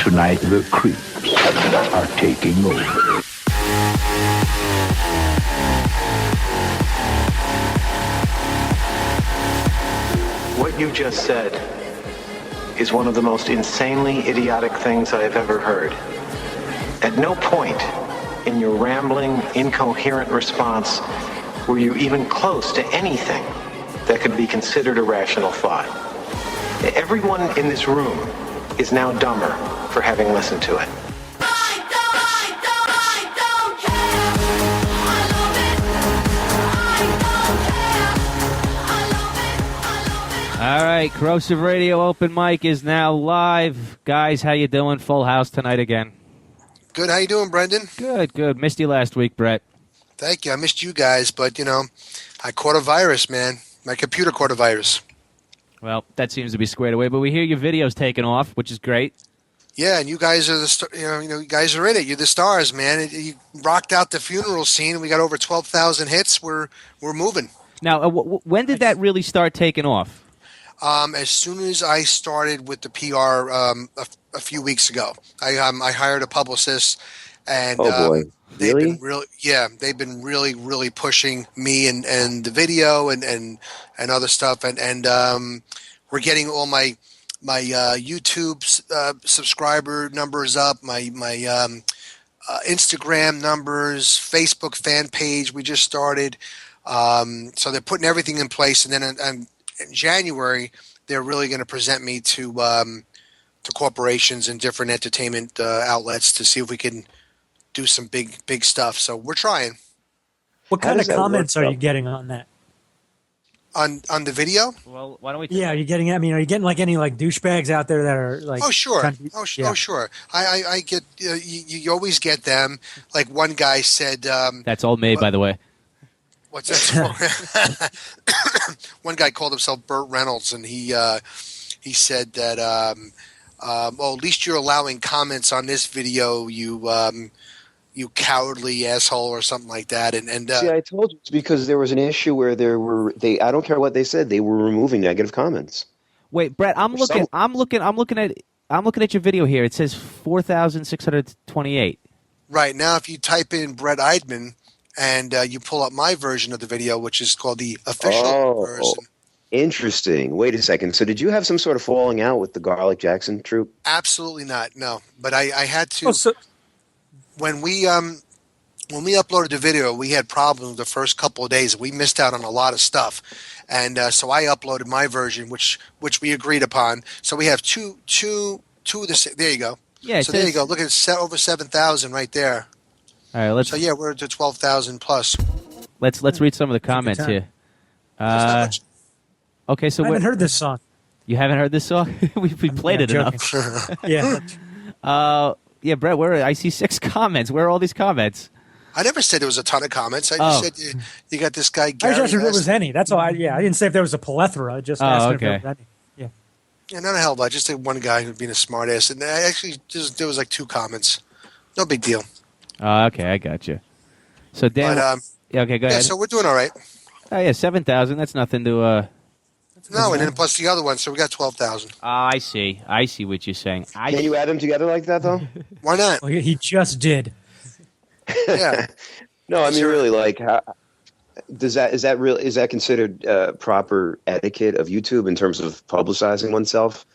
Tonight the creeps are taking over. What you just said is one of the most insanely idiotic things I have ever heard. At no point in your rambling, incoherent response were you even close to anything that could be considered a rational thought. Everyone in this room is now dumber for having listened to it. All right, Corrosive Radio Open Mic is now live. Guys, how you doing? Full house tonight again. Good. How you doing, Brendan? Good. Missed you last week, Brett. Thank you. I missed you guys, but, I caught a virus, man. My computer caught a virus. Well, that seems to be squared away, but we hear your video's taken off, which is great. Yeah, and you guys are you guys are in it. You're the stars, man. You rocked out the funeral scene. We got over 12,000 hits. We're moving. Now, when did that really start taking off? As soon as I started with the PR a few weeks ago, I hired a publicist, and oh boy, really? They've been really pushing me and the video and other stuff, and we're getting all my YouTube subscriber numbers up, my Instagram numbers, Facebook fan page we just started, so they're putting everything in place, and then in January, they're really going to present me to corporations and different entertainment outlets to see if we can do some big stuff. So we're trying. What kind of comments are you getting on that? On the video? Well, why don't we? Yeah, are you getting like any like douchebags out there that are like? Oh sure, sure. I get you always get them. Like one guy said. That's all made, by the way. What's that? One guy called himself Burt Reynolds, and he said that, at least you're allowing comments on this video, you cowardly asshole, or something like that. And see, I told you it's because there was an issue where I don't care what they said, they were removing negative comments. Wait, Brett, I'm looking at your video here. It says 4,628. Right now, if you type in Brett Eidman. And you pull up my version of the video, which is called the official version. Interesting. Wait a second. So did you have some sort of falling out with the Garlic Jackson troupe? Absolutely not. No. But I had to. When we uploaded the video, we had problems the first couple of days. We missed out on a lot of stuff. And so I uploaded my version, which we agreed upon. So we have two of the. There you go. Yeah. So there you go. Look at over 7,000 right there. All right, so we're to 12,000 plus. Let's read some of the comments here. Okay, so I haven't heard this song. You haven't heard this song? we played it enough. Yeah. Brett, I see 6 comments. Where are all these comments? I never said there was a ton of comments. I just said you got this guy Gary. I just asked if there was any. That's all. I didn't say if there was a plethora. I just asked if there was any. Yeah. Yeah, not a hell of a lot. Just one guy who being a smartass, and there was like 2 comments. No big deal. Okay, I got you. So Dan, okay, go ahead. So we're doing all right. Oh yeah, 7,000. That's nothing to. No, and then plus the other one, so we got 12,000. I see what you're saying. Can you add them together like that though? Why not? Well, he just did. Yeah. No, I mean really, like, how, is that considered proper etiquette of YouTube in terms of publicizing oneself?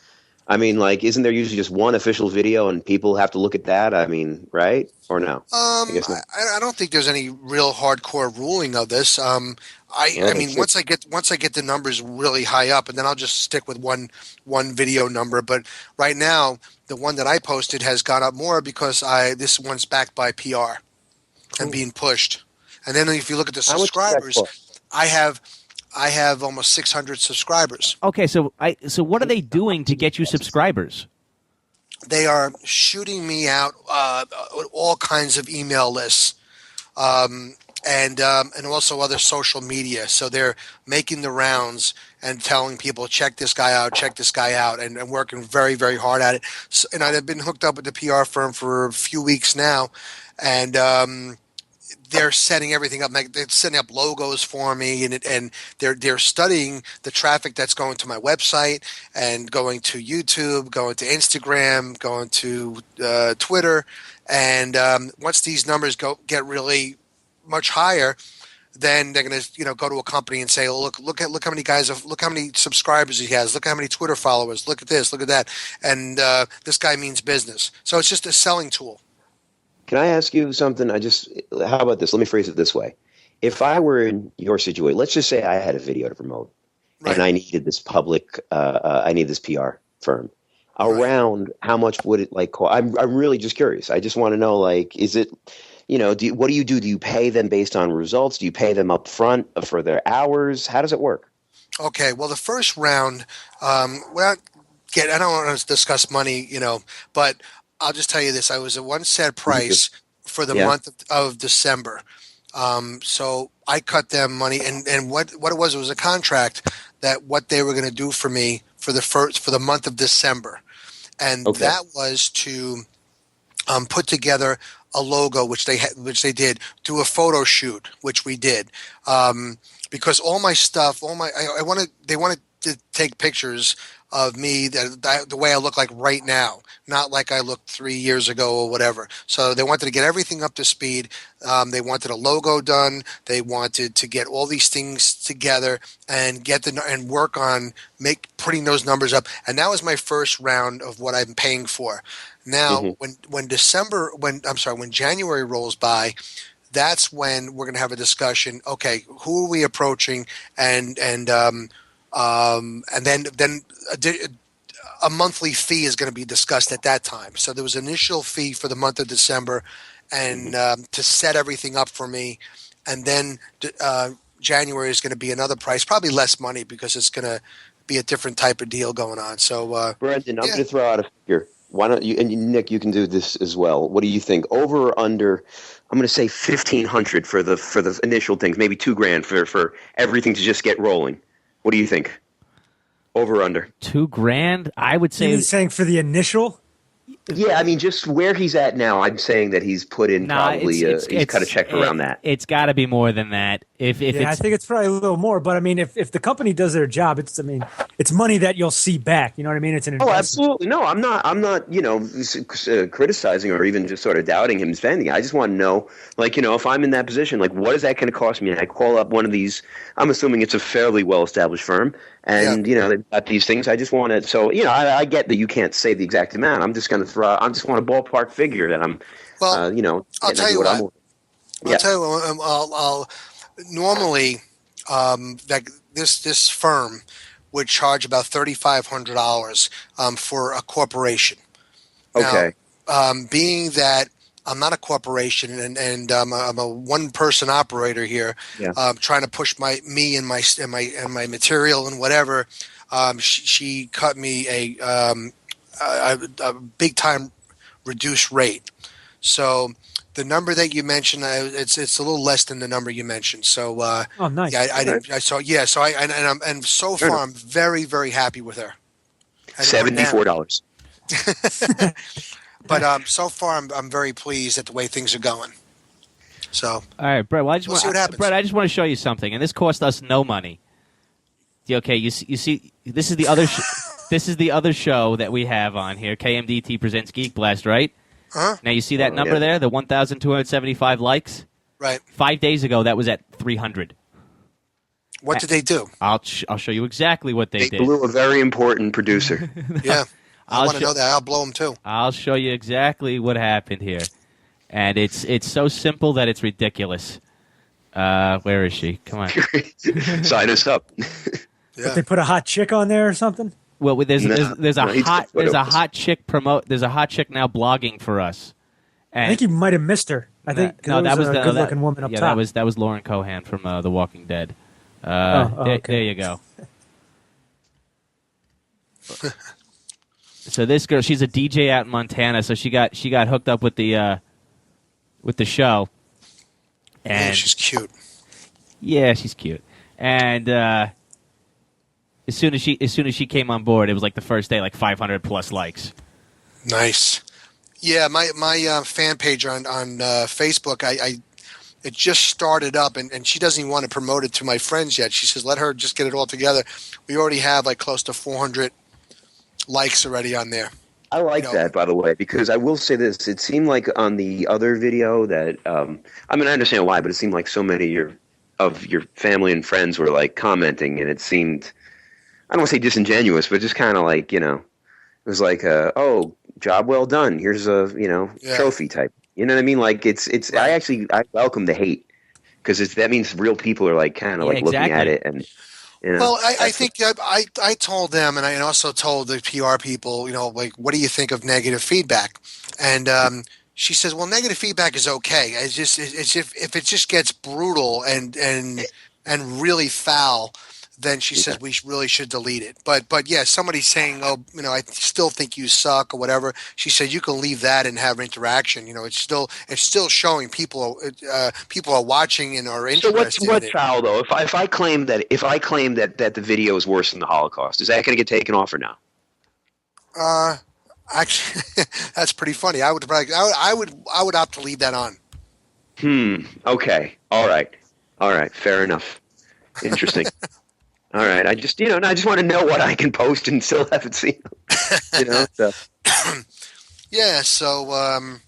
I mean, like, isn't there usually just one official video and people have to look at that? I mean, right? Or no? I guess not. I don't think there's any real hardcore ruling of this. I mean, once I get the numbers really high up, and then I'll just stick with one video number. But right now, the one that I posted has gone up more because this one's backed by PR and being pushed. And then if you look at the subscribers, I have almost 600 subscribers. Okay, so what are they doing to get you subscribers? They are shooting me out all kinds of email lists, and also other social media. So they're making the rounds and telling people, check this guy out, and working very, very hard at it. So, and I've been hooked up with the PR firm for a few weeks now, and they're setting everything up. Like they're setting up logos for me, and they're studying the traffic that's going to my website and going to YouTube, going to Instagram, going to Twitter, and once these numbers get really much higher, then they're going to go to a company and say, oh, look how many guys look how many subscribers he has, look how many Twitter followers, look at this, look at that, and this guy means business. So it's just a selling tool. Can I ask you something? How about this? Let me phrase it this way. If I were in your situation, let's just say I had a video to promote, right, and I needed this I need this PR firm. Around right. How much would it cost? I'm really just curious. I just want to know, is it, what do you do? Do you pay them based on results? Do you pay them up front for their hours? How does it work? Okay. Well, the first round, I don't want to discuss money, but I'll just tell you this. I was at one set price for the month of December. So I cut them money, and what it was a contract that what they were going to do for me for the month of December. And that was to put together a logo, which they did, do a photo shoot, which we did, because all my stuff, they wanted to take pictures of me the way I look like right now, not like I looked 3 years ago or whatever. So they wanted to get everything up to speed. They wanted a logo done. They wanted to get all these things together and and work on putting those numbers up. And that was my first round of what I'm paying for. Now, when January rolls by, that's when we're going to have a discussion. Okay, who are we approaching? And then a monthly fee is going to be discussed at that time. So there was an initial fee for the month of December, and to set everything up for me, and then January is going to be another price, probably less money because it's going to be a different type of deal going on. So, Brendan, I'm going to throw out a figure. Why don't you, and Nick, you can do this as well. What do you think? Over or under? I'm going to say $1,500 for the initial things, maybe $2,000 for everything to just get rolling. What do you think? Over or under? $2,000? I would say. He's saying for the initial? Yeah, I mean, just where he's at now, I'm saying that he's put in probably he's cut a check around that. It's got to be more than that. I think it's probably a little more. But I mean, if the company does their job, it's money that you'll see back. You know what I mean? It's an investment. Oh, absolutely. No, I'm not criticizing or even just sort of doubting him spending. I just want to know, if I'm in that position, what is that going to cost me? And I call up one of these. I'm assuming it's a fairly well-established firm. And, they've got these things. I just want to, so, I get that you can't say the exact amount. I'm just going to I just want a ballpark figure that I'm, I'll tell you what. I'll normally, this firm would charge about $3,500 for a corporation. Okay. Now, being that I'm not a corporation and I'm a one-person operator here, trying to push me and my material and whatever. She cut me a big time reduced rate. So the number that you mentioned, it's a little less than the number you mentioned. So oh, nice. Yeah, and so far I'm very, very happy with her. $74. But so far, I'm very pleased at the way things are going. So, all right, Brett. Well, we'll see what happens. Brett, I just want to show you something, and this cost us no money. Okay, you see, this is the other this is the other show that we have on here. KMDT presents Geek Blast, right? Uh-huh. Now you see that number there, the 1,275 likes. Right. 5 days ago, that was at 300. What did they do? I'll show you exactly what they did. They blew a very important producer. Yeah. I want to know that. I'll blow them too. I'll show you exactly what happened here. And it's so simple that it's ridiculous. Where is she? Come on. Sign us up. But they put a hot chick on there or something? Well, there's a hot chick now blogging for us. And I think you might have missed her. I think that was a good-looking woman up top. that was Lauren Cohan from The Walking Dead. Okay. There you go. So this girl, she's a DJ out in Montana. So she got hooked up with the show. And she's cute. Yeah, she's cute. And as soon as she came on board, it was like the first day, like 500 plus likes. Nice. Yeah, my fan page on Facebook, It just started up, and she doesn't even want to promote it to my friends yet. She says, let her just get it all together. We already have like close to 400 likes already on there. I like that, by the way, because I will say this. It seemed like on the other video that, I mean, I understand why, but it seemed like so many of your family and friends were like commenting, and it seemed, I don't want to say disingenuous, but just kind of like, it was like, oh, job well done. Here's a, trophy type. You know what I mean? Like it's, Right. I welcome the hate because that means real people are like kind of like looking at exactly. it and, Well, I think I told them, and I also told the PR people, like, what do you think of negative feedback? And she says, well, negative feedback is okay. It's if it just gets brutal and really foul, then she says we really should delete it. But yeah, somebody's saying, oh, I still think you suck or whatever. She said you can leave that and have interaction. It's still showing people are watching and are So interested in what's it. foul though? If I claim that the video is worse than the Holocaust, is that going to get taken off or no? Actually, that's pretty funny. I would opt to leave that on. Okay. All right. Fair enough. Interesting. All right. I just want to know what I can post and still haven't seen. So. Yeah. So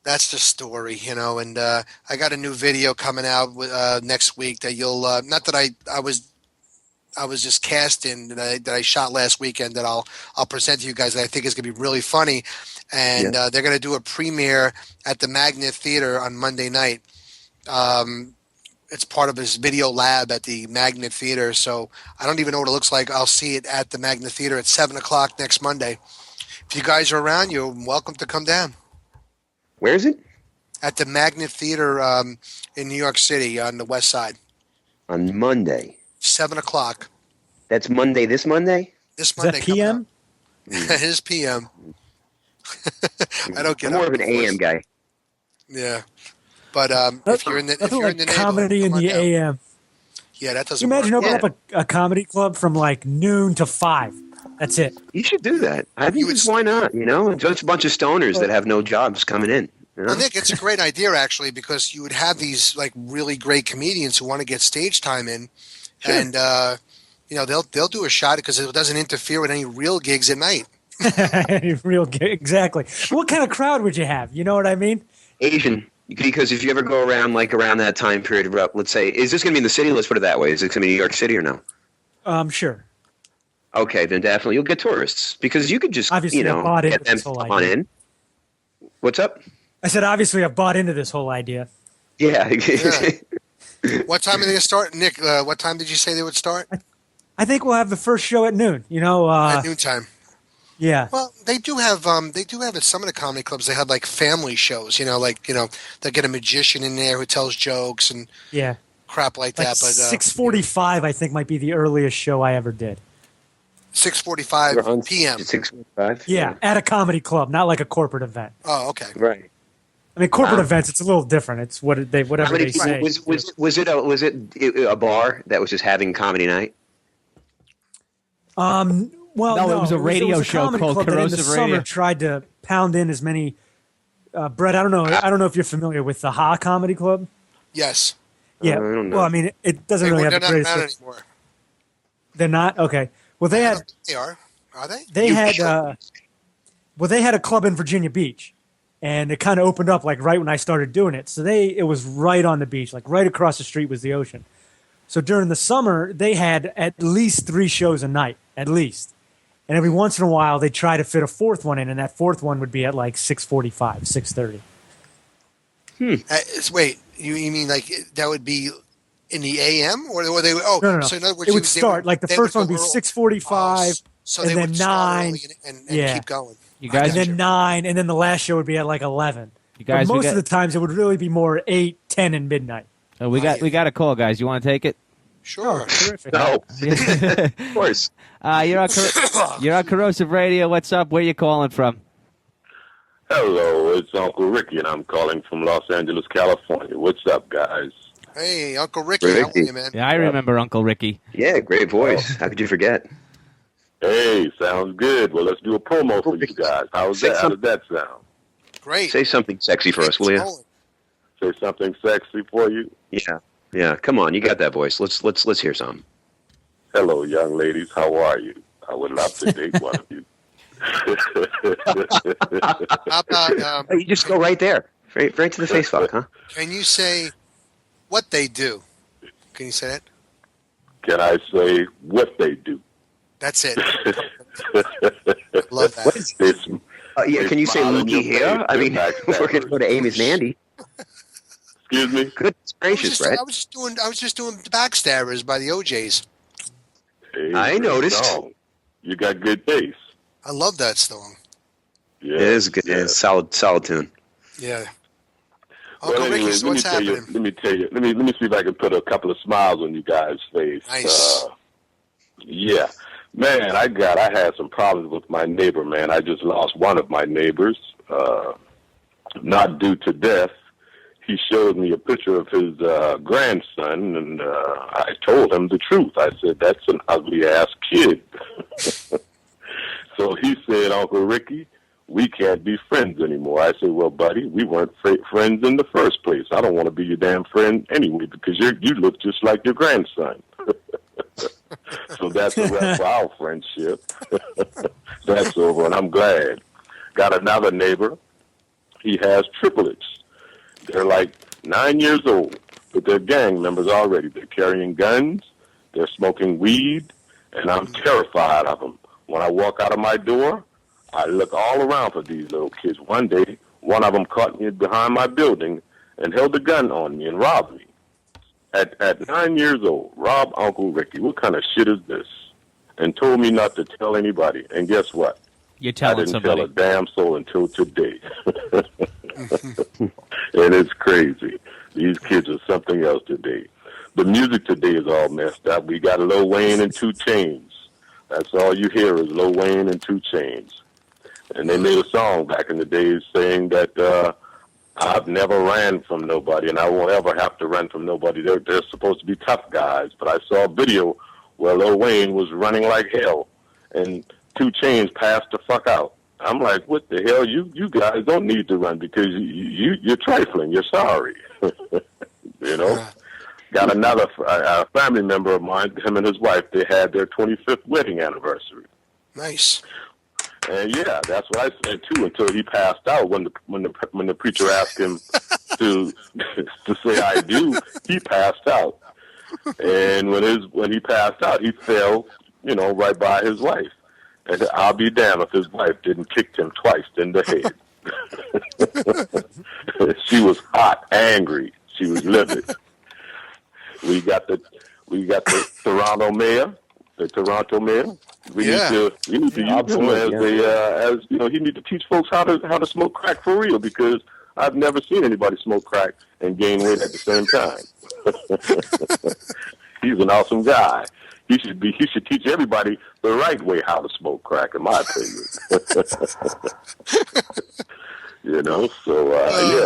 that's the story, and I got a new video coming out next week that you'll not that I was just cast in that I shot last weekend that I'll present to you guys that I think is going to be really funny, and they're going to do a premiere at the Magnet Theater on Monday night. It's part of his video lab at the Magnet Theater, so I don't even know what it looks like. I'll see it at the Magnet Theater at 7:00 next Monday. If you guys are around, you're welcome to come down. Where is it? At the Magnet Theater in New York City on the West Side. On Monday. 7:00. That's Monday. This Monday. This Is Monday. that PM? It is PM. I don't get I'm more up of an before- AM guy. Yeah, but if you're in the neighborhood, comedy in come on the down. AM. Yeah, that Can doesn't you imagine work. opening up a comedy club from like noon to 5? That's it. You should do that. I think why not? Just a bunch of stoners that have no jobs coming in. Well, Nick, it's a great idea actually because you would have these like really great comedians who want to get stage time in, and they'll do a shot because it doesn't interfere with any real gigs at night. Exactly. What kind of crowd would you have? You know what I mean? Asian. Because if you ever go around that time period, let's say, is this going to be in the city? Let's put it that way. Is it going to be New York City or no? Sure. Okay, then definitely you'll get tourists because you could just Obviously, I bought into get them this whole on idea. in. What's up? I said, obviously, I've bought into this whole idea. Yeah. What time are they going to start, Nick? What time did you say they would start? I think we'll have the first show at noon. At noontime. Yeah. Well, they do have at some of the comedy clubs. They have like family shows. They get a magician in there who tells jokes and Yeah. crap like that. But 6:45, I think, might be the earliest show I ever did. 6:45 p.m. 6:45. Yeah, at a comedy club, not like a corporate event. Oh, okay. Right. I mean, corporate events, it's a little different. It's whatever they say. Was it a bar that was just having comedy night? Well, no, it was a radio show comedy called club that in Corrosive the summer Radio. tried to pound in as many. Brett, I don't know if you're familiar with the Ha Comedy Club. Yes. Yeah. I don't know. Well, I mean, it doesn't really have They're the not greatest. around anymore. They're not okay. Well, they had. They are. Are they? They had. They had a club in Virginia Beach, and it kind of opened up like right when I started doing it. So it was right on the beach, like right across the street was the ocean. So during the summer, they had at least 3 shows a night, at least. And every once in a while, they try to fit a 4th one in, and that 4th one would be at like 6:45, 6:30. Wait, you mean like that would be in the AM or they? Oh, No. So in other words, It would start like the first one would be 6:45, so and they then would start 9, early and yeah. keep going. You guys, and then 9, and then the last show would be at like 11. You guys, but most of the times, it would really be more 8, 10, and midnight. we got a call, guys. You want to take it? Sure. Terrific. No. Of course. You're on Corrosive Radio. What's up? Where you calling from? Hello, it's Uncle Ricky, and I'm calling from Los Angeles, California. What's up, guys? Hey, Uncle Ricky, how are you, man? Yeah, I remember Uncle Ricky. Yeah, great voice. How could you forget? Hey, sounds good. Well, let's do a promo for you guys. How does that sound? Great. Say something sexy for us, will you? say something sexy for you? Yeah. Come on, you got that voice. Let's hear some. Hello, young ladies. How are you? I would love to date one of you. How about, You just go right there, right to the face fuck, huh? can you say what they do? Can you say that? Can I say what they do? That's it. Love that. What is It's, can you say smile in looky your here? face, I mean, they're we're going to go to Amy's and Andy. Excuse me? Goodness gracious, Brett. I was just doing the Backstabbers by the OJs. Hey, I great noticed. song. You got good taste. I love that song. Yeah. It is good. Yeah. It's solid tune. Yeah. Well, Uncle Ricky, anyways, so what's happening? let me tell you. Let me see if I can put a couple of smiles on you guys' face. Nice. Yeah, man, I had some problems with my neighbor. Man, I just lost one of my neighbors, not due to death. He showed me a picture of his grandson, and I told him the truth. I said, "That's an ugly ass kid." So he said, "Uncle Ricky, we can't be friends anymore." I said, "Well, buddy, we weren't friends in the first place. I don't want to be your damn friend anyway because you look just like your grandson." So that's a wrap for our friendship. That's over, and I'm glad. Got another neighbor. He has triplets. They're like 9 years old, but they're gang members already. They're carrying guns. They're smoking weed, and I'm terrified of them. When I walk out of my door, I look all around for these little kids. One day, one of them caught me behind my building and held a gun on me and robbed me. At 9 years old, robbed Uncle Ricky. What kind of shit is this? And told me not to tell anybody. And guess what? You're telling I didn't somebody. tell a damn soul until today. And it's crazy. These kids are something else today. The music today is all messed up. We got Lil Wayne and 2 Chainz. That's all you hear is Lil Wayne and 2 Chainz. And they made a song back in the days saying that I've never ran from nobody and I won't ever have to run from nobody. They're supposed to be tough guys. But I saw a video where Lil Wayne was running like hell and 2 Chainz passed the fuck out. I'm like, what the hell? You guys don't need to run because you're trifling. You're sorry. You know? Got another family member of mine, him and his wife, they had their 25th wedding anniversary. Nice. And yeah, that's what I said too. Until he passed out, when the preacher asked him to say I do, he passed out. And when he passed out, he fell, right by his wife. And I'll be damned if his wife didn't kick him twice in the head. She was hot, angry. She was livid. We got the Toronto mayor. The Toronto mayor. We need to use him as he need to teach folks how to smoke crack for real because I've never seen anybody smoke crack and gain weight at the same time. He's an awesome guy. He should teach everybody the right way how to smoke crack, in my opinion. So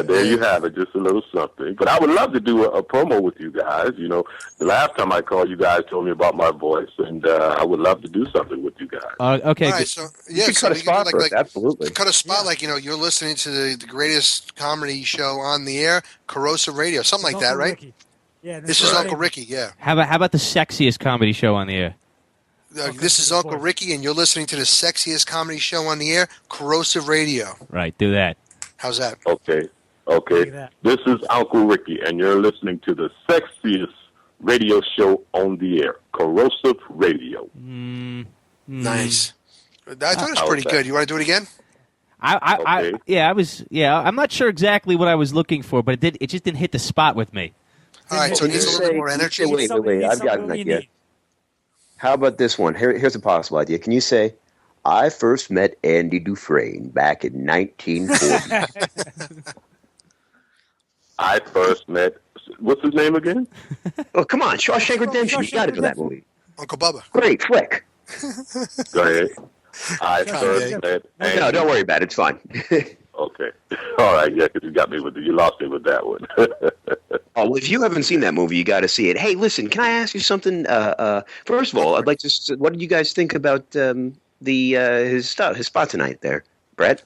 there you have it, just a little something. But I would love to do a promo with you guys. The last time I called, you guys told me about my voice, and I would love to do something with you guys. Okay. All right, so You could cut a spot for us, absolutely. Cut a spot like you're listening to the greatest comedy show on the air, Corrosive Radio, something like that, right? Ricky. Yeah, This is Uncle Ricky. Yeah. How about the sexiest comedy show on the air? This is Uncle Ricky, and you're listening to the sexiest comedy show on the air, Corrosive Radio. Right, do that. How's that? Okay. Look at that. This is Uncle Ricky, and you're listening to the sexiest radio show on the air, Corrosive Radio. Nice. I thought it was pretty good. You want to do it again? I'm not sure exactly what I was looking for, but it just didn't hit the spot with me. All right, so it needs a little bit more energy. Wait. I've got an idea. How about this one? Here's a possible idea. Can you say, I first met Andy Dufresne back in 1940. I first met, what's his name again? Oh, come on. Shawshank Redemption. You got it for that movie. Uncle Bubba. Great flick. Go ahead. I first met Andy. No, don't worry about it. It's fine. Okay. All right, yeah, because you lost me with that one. Well, if you haven't seen that movie, you got to see it. Hey, listen, can I ask you something? First of all, I'd like to. What did you guys think about his spot tonight there, Brett?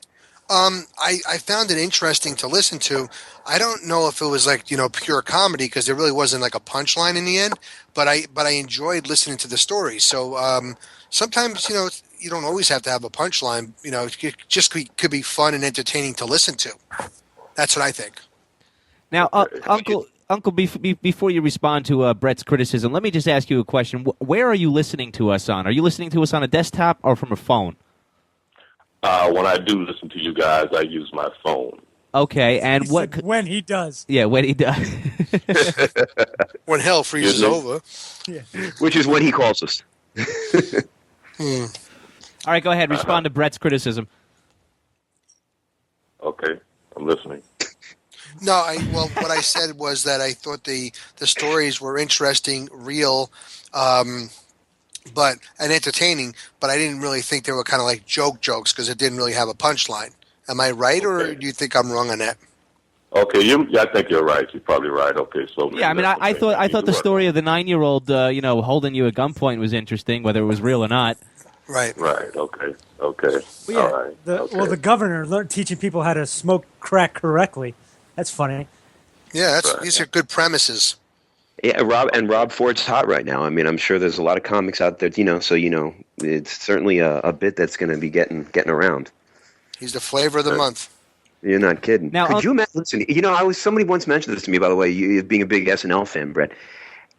I found it interesting to listen to. I don't know if it was like pure comedy because there really wasn't like a punchline in the end, but I enjoyed listening to the story. So sometimes you don't always have to have a punchline. It just could be fun and entertaining to listen to. That's what I think. Now, Uncle, before you respond to Brett's criticism, let me just ask you a question. Where are you listening to us on? Are you listening to us on a desktop or from a phone? When I do listen to you guys, I use my phone. Okay, and when he does. Yeah, when he does. When hell freezes over. Yeah. Which is what he calls us. All right, go ahead. Respond to Brett's criticism. Okay, I'm listening. No, what I said was that I thought the stories were interesting, real, and entertaining, but I didn't really think they were kind of like jokes because it didn't really have a punchline. Am I right, or do you think I'm wrong on that? Okay, I think you're right. You're probably right. Okay, so yeah, I mean, I thought the story of the 9-year-old, holding you at gunpoint was interesting, whether it was real or not. Right. Right. Okay. Well, yeah, All right. The governor teaching people how to smoke crack correctly. That's funny. Yeah, these are good premises. Yeah, Rob Ford's hot right now. I mean, I'm sure there's a lot of comics out there, so it's certainly a bit that's going to be getting around. He's the flavor of the month. You're not kidding. Now, could you imagine? Listen, somebody once mentioned this to me. By the way, you being a big SNL fan, Brett,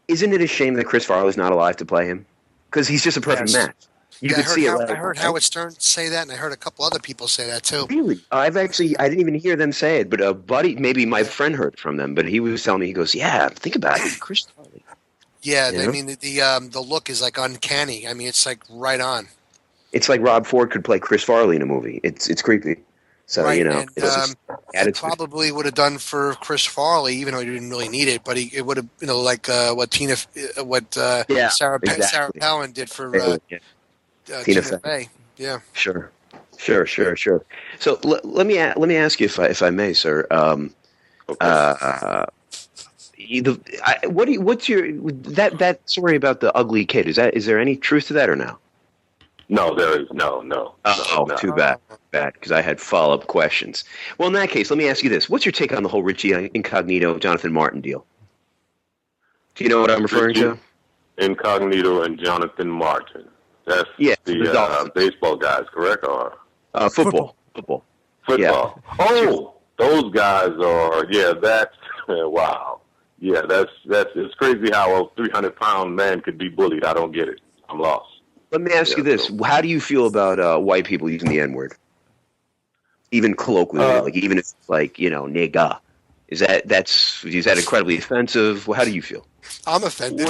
isn't it a shame that Chris Farley's not alive to play him? Because he's just a perfect match. You could see it. I heard Howard Stern say that, and I heard a couple other people say that too. Really? I didn't even hear them say it, but a buddy, maybe my friend heard from them, but he was telling me, he goes, "Yeah, think about it, Chris Farley." Yeah, I mean the look is like uncanny. I mean, it's like right on. It's like Rob Ford could play Chris Farley in a movie. It's creepy. So right, and, it probably would have done for Chris Farley, even though he didn't really need it. But it would have, like Sarah Palin did for Tina Fey. Yeah. Sure. So let me ask you if I may, sir. What's your that story about the ugly kid? Is there any truth to that or no? No, there is no. No. Too bad, because I had follow-up questions. Well, in that case, let me ask you this: what's your take on the whole Richie Incognito, Jonathan Martin deal? Do you know what I'm referring to? Incognito and Jonathan Martin. That's the baseball guys, correct? Or football. Yeah. Oh, those guys are. Yeah, that's wow. Yeah, that's it's crazy how a 300-pound man could be bullied. I don't get it. I'm lost. Let me ask you this: how do you feel about white people using the N-word, even colloquially, like even if it's like nigga? Is that incredibly offensive? Well, how do you feel? I'm offended.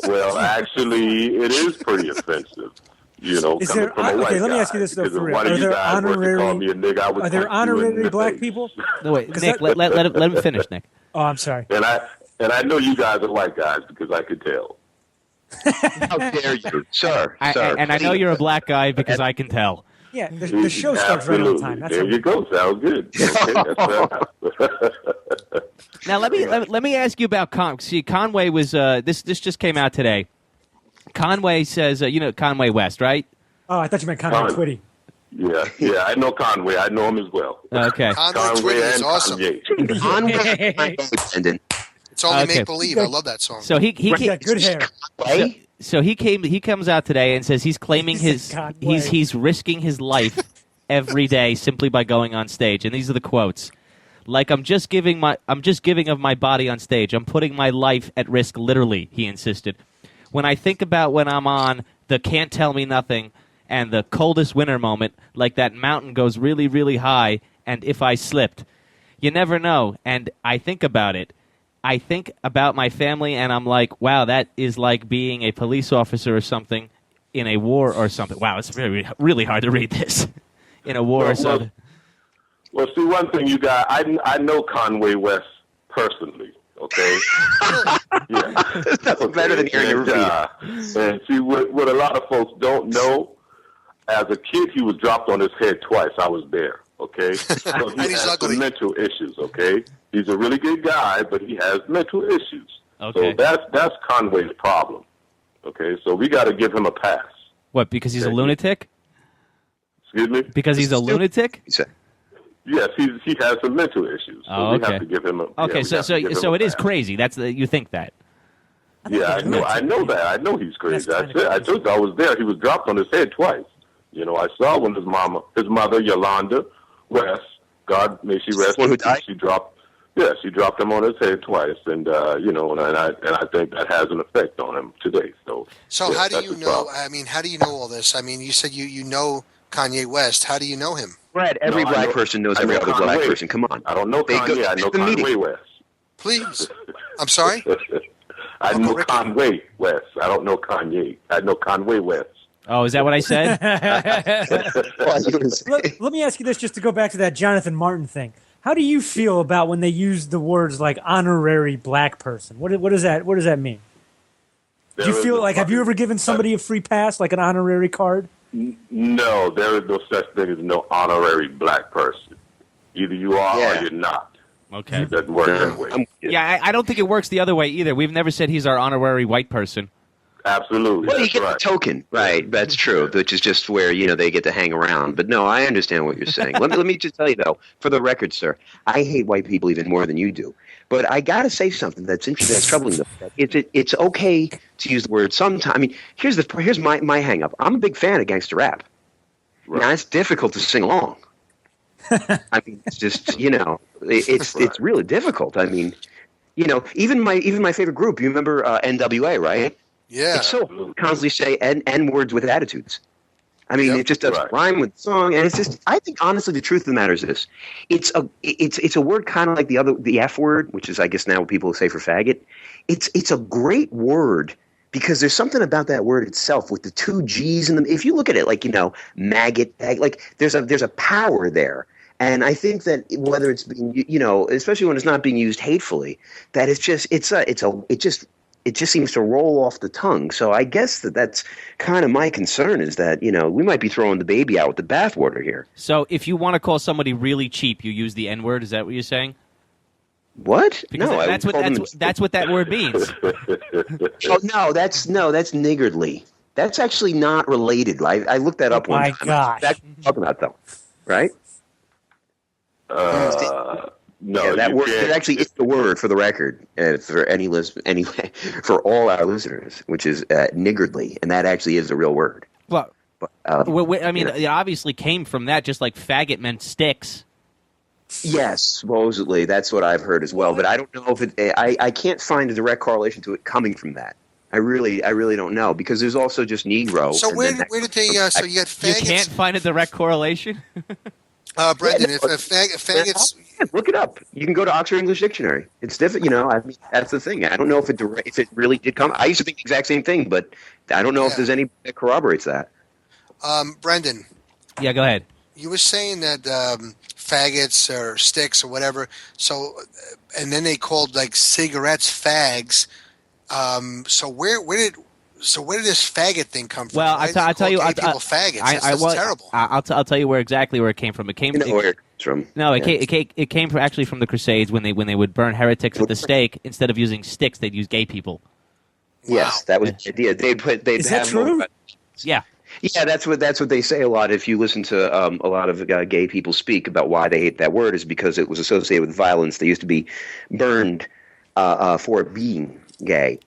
Well, actually, it is pretty offensive. Coming from a white guy. Let me ask you this though, for real: are there honorary black people? No, wait, Nick. Let him finish, Nick. Oh, I'm sorry. And I know you guys are white guys because I could tell. How dare you, sir? I know you're a black guy because I can tell. Yeah, the show starts right on time. There you go. Sounds good. Okay, now let me ask you about Conway was this just came out today. Conway says Conway West, right? Oh, I thought you meant Conway Twitty. Yeah, I know Conway. I know him as well. Okay, Conway is awesome. It's only make believe. I love that song. So he got good hair. So he comes out today and says he's claiming he's risking his life every day simply by going on stage. And these are the quotes. Like I'm just giving of my body on stage. I'm putting my life at risk literally, he insisted. When I think about when I'm on the Can't Tell Me Nothing and the coldest winter moment, like that mountain goes really, really high, and if I slipped, you never know. And I think about it. I think about my family, and I'm like, wow, that is like being a police officer or something in a war or something. Wow, it's really, really hard to read this. In a war or something. Well, see, one thing you got, I know Conway West personally, okay? Yeah. That's better than hearing your review. And see, what a lot of folks don't know, as a kid, he was dropped on his head twice. I was there. Okay, so he has some mental issues. Okay, he's a really good guy, but he has mental issues. Okay, so that's Conway's problem. Okay, so we got to give him a pass. What? Because he's a lunatic? Excuse me? Because he's a lunatic? Yes, he has some mental issues. So Oh, okay. we have to give him a. Okay, yeah, so it is crazy. You think that? Yeah, I know that. I know he's crazy. I told you I was there. He was dropped on his head twice. You know, I saw when his mother Yolanda West, God may she rest. One who died? She dropped him on his head twice, and you know, and I think that has an effect on him today. So yeah, how do that's you the know? problem. I mean, how do you know all this? I mean, you said you know Kanye West. How do you know him? Brad, every black person knows every other black person. Come on. I don't know Kanye. I know Conway West. Please, I'm sorry. I know Conway West. I don't know Kanye. I know Conway West. Oh, is that what I said? Let me ask you this, just to go back to that Jonathan Martin thing. How do you feel about when they use the words like honorary black person? What does that mean? Do you feel like, have you ever given somebody a free pass, like an honorary card? No, there is no such thing as no honorary black person. Either you are or you're not. Okay. It doesn't work that way. Yeah, I don't think it works the other way either. We've never said he's our honorary white person. Absolutely. Well, you get right. the token, right? That's true, which is just where, you know, they get to hang around. But no, I understand what you're saying. let me just tell you, though, for the record, sir, I hate white people even more than you do. But I got to say something that's interesting, that's troubling. It's okay to use the word sometimes. I mean, here's my hang-up. I'm a big fan of gangster rap. Right. Now, it's difficult to sing along. I mean, it's just, you know, it's really difficult. I mean, you know, even my favorite group, you remember NWA, right? Yeah. It's so constantly say N words with attitudes. I mean, it just doesn't rhyme with the song, and it's just. I think honestly, the truth of the matter is this: it's a word kind of like the F word, which is I guess now what people say for faggot. It's a great word because there's something about that word itself with the two G's in them. If you look at it, like, you know, maggot, like there's a power there. And I think that whether it's being, you know, especially when it's not being used hatefully, that it just seems to roll off the tongue. So I guess that's kind of my concern is that, you know, we might be throwing the baby out with the bathwater here. So if you want to call somebody really cheap, you use the N word. Is that what you're saying? What? Because no, that's what that word means. That's niggardly. That's actually not related. I looked that up one time. My gosh. That's what I'm talking about, though. Right? No, that word actually is the word for the record for for all our listeners, which is niggardly, and that actually is a real word. Well, I mean, you know. it obviously came from that, just like faggot meant sticks. Yes, supposedly that's what I've heard as well, but I don't know if I can't find a direct correlation to it coming from that. I really don't know because there's also just Negro. So where did they? So you got faggots. You can't find a direct correlation. Brendan, if faggots. Look it up. You can go to Oxford English Dictionary. It's different, you know. I mean, that's the thing. I don't know if it really did come. I used to think the exact same thing, but I don't know if there's any that corroborates that. Brendan. Yeah, go ahead. You were saying that faggots or sticks or whatever. So, and then they called like cigarettes fags. So where did this faggot thing come from? Well, I'll tell you, people faggots. That's terrible. I'll tell you exactly where it came from. It came from. No, it came from actually from the Crusades when they would burn heretics at the stake. Instead of using sticks, they'd use gay people. Yes, that was the idea. Is that true? Yeah. Yeah, that's what they say a lot. If you listen to a lot of gay people speak about why they hate that word, is because it was associated with violence. They used to be burned for being gay,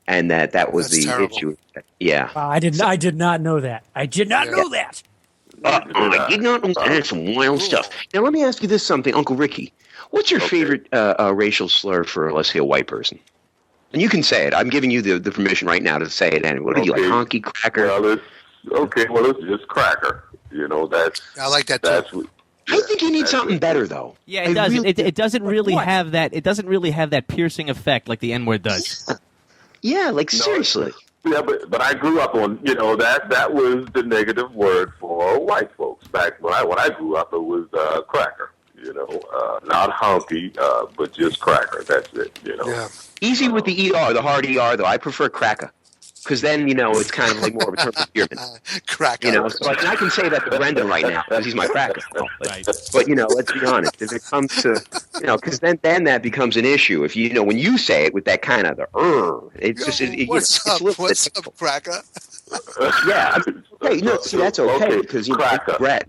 and that was the issue. Yeah, I did not know that. I did not know that. I did not know that. That's some wild stuff. Now let me ask you this something, Uncle Ricky. What's your favorite racial slur for, let's say, a white person? And you can say it. I'm giving you the permission right now to say it anyway. What do you like, honky, cracker? Well, it's just cracker. You know, I like that too. I think you need something better, though. Yeah, it does. It doesn't really have that. It doesn't really have that piercing effect like the N-word does. Yeah, seriously. Yeah, but I grew up on, you know, that was the negative word for white folks. Back when I grew up, it was cracker. You know, not honky, but just cracker. That's it. You know. Yeah. Easy with the ER, the hard ER, though. I prefer cracker. Because then, you know, it's kind of like more of a term of endearment. Cracker. You know, so I can say that to Brendan right now because he's my cracker. Right. But, you know, let's be honest. If it comes to, you know, because then that becomes an issue. If you know, when you say it with that kind of it's just, what's up? What's up, cracker? Yeah. Hey, no, see, that's okay because, you know, bread.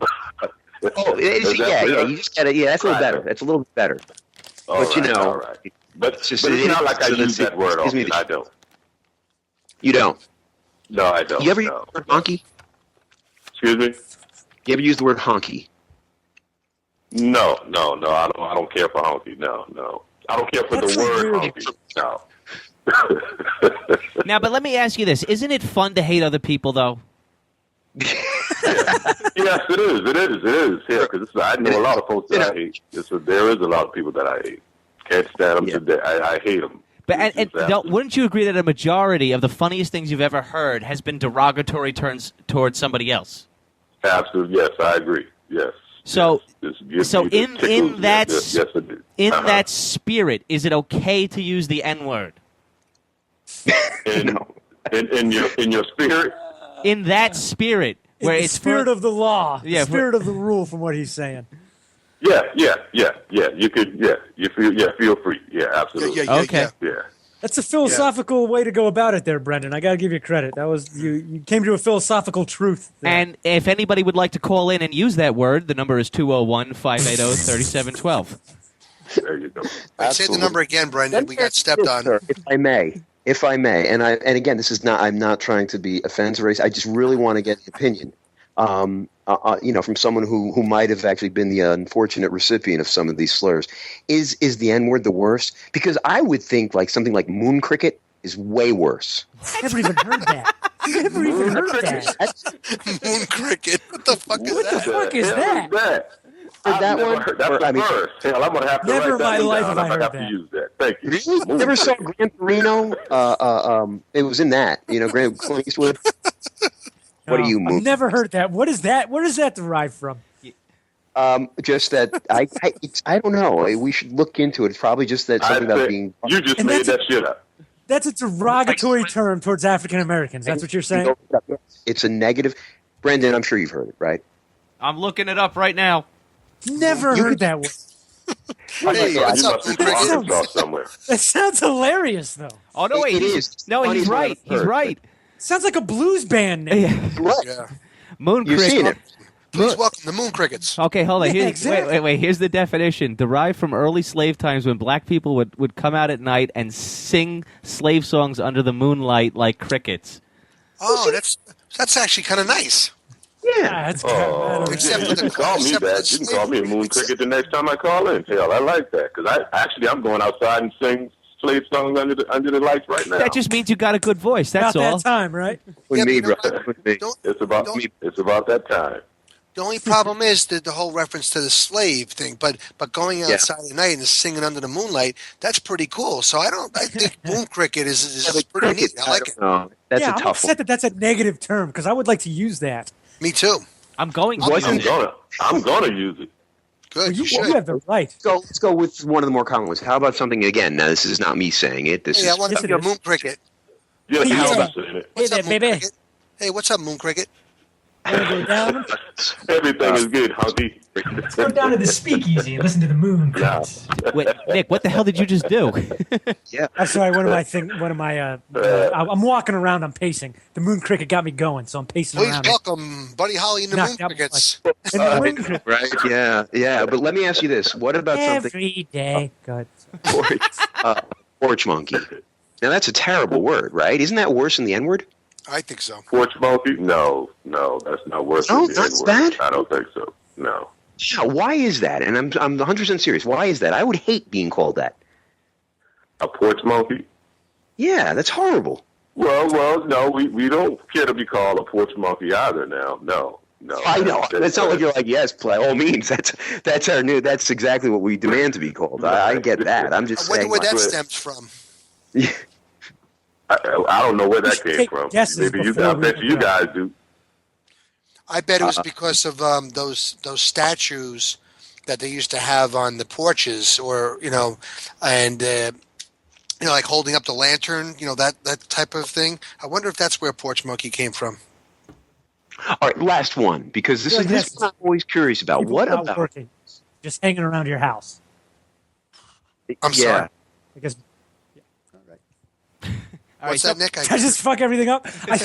Yeah. You just gotta. Yeah, that's a little better. That's a little bit better. But you know, all right. But it's not like I use that word often. I don't. You don't? No, I don't. You ever use the word honky? Excuse me? You ever use the word honky? No. I don't care for honky. No. I don't care for the word honky. No. Now, but let me ask you this: isn't it fun to hate other people, though? Yes, it is. Yeah, because I know a lot of folks that I hate. There is a lot of people that I hate. Can't stand them today. I hate them. But wouldn't you agree that a majority of the funniest things you've ever heard has been derogatory turns towards somebody else? Absolutely, yes, I agree. Yes. So, yes, in that that spirit, is it okay to use the N-word? In your spirit. In that spirit, where it's it's spirit of the law, yeah, spirit of the rule, from what he's saying. Yeah. You could. Yeah, feel free. Yeah, absolutely. Okay. Yeah. That's a philosophical way to go about it there, Brendan. I got to give you credit. That was you came to a philosophical truth there. And if anybody would like to call in and use that word, the number is 201-580-3712. There you go. Say the number again, Brendan. We got stepped on. Sir, if I may, and again, this is not. I'm not trying to be offensive or anything. I just really want to get an opinion. From someone who might have actually been the unfortunate recipient of some of these slurs. Is the N-word the worst? Because I would think like something like moon cricket is way worse. I never even heard that. Moon cricket. What the fuck is that? What the fuck is that? That one? That's the first. Hell, I'm gonna have to Never in my life have I heard have that. to use that. Thank you. Really? You never saw Gran Torino? It was in that. Clint Eastwood. What are you? I've never heard that. What is that? Where does that derive from? Just that I don't know. We should look into it. It's probably just that something about being. You just made that shit up. That's a derogatory term towards African Americans. That's what you're saying? It's a negative. Brendan, I'm sure you've heard it, right? I'm looking it up right now. Never heard that one. Hey, what's up, Moon cricket? Somewhere. That sounds hilarious, though. Oh no, wait, it is. No, Funny he's right. He's right. Sounds like a blues band name. Yeah. Moon You've cricket. seen it. Please welcome the Moon Crickets. Okay, hold on. Yeah, exactly. Wait. Here's the definition. Derived from early slave times when black people would come out at night and sing slave songs under the moonlight like crickets. Oh, that's actually kind of nice. Yeah, that's Except for You the can call me that. You can call me a moon cricket the next time I call in. Hell, I like that because I'm going outside and sing slave songs under the lights right now. That just means you got a good voice. That's about all. that time, right? With me, bro. With me. It's about me. It's about that time. The only problem is the whole reference to the slave thing, but going outside at night and singing under the moonlight, that's pretty cool. So I think moon cricket is pretty neat. I like it. No, that's a I'm tough upset one. that's a negative term because I would like to use that. Me too. I'm going. I'm gonna use it. Good. You You should. have the right. Let's go with one of the more common ones. How about something again? Now, this is not me saying it. This Hey, I is want Yes, to it be a is. moon cricket. Yeah, Hey, you yeah. know in it. What's Hey up, there, moon baby. cricket? Hey, what's up, moon cricket? Wanna go down? Everything is good, Hunky. Let's go down to the speakeasy and listen to the moon crickets. Wait, Nick, what the hell did you just do? I'm sorry. I'm walking around. I'm pacing. The moon cricket got me going, so I'm pacing Please around. welcome Buddy Holly and the Knocked Moon out my Crickets. And the moon cricket right. Yeah. But let me ask you this: what about something every day. Good. porch monkey? Now that's a terrible word, right? Isn't that worse than the N-word? I think so. Porch monkey? No, that's not worth No, it. that's bad? I don't think so. No. Yeah. Why is that? And I'm 100% serious. Why is that? I would hate being called that. A porch monkey? Yeah, that's horrible. Well, no, we don't care to be called a porch monkey either now. No. I know. That's not like you're like, yes, by all means. That's our new. That's exactly what we demand to be called. I get that. I'm just I wonder saying. where that stems from. Yeah. I don't know where that came Take from. guesses Maybe before I we bet look you it up. guys do. I bet it was because of those statues that they used to have on the porches, or and like holding up the lantern, that type of thing. I wonder if that's where porch monkey came from. All right, last one, because this is what I'm always curious about. People What not about? working, just hanging around your house? I'm sorry. Because What's that, Nick? Did I just fuck everything up? I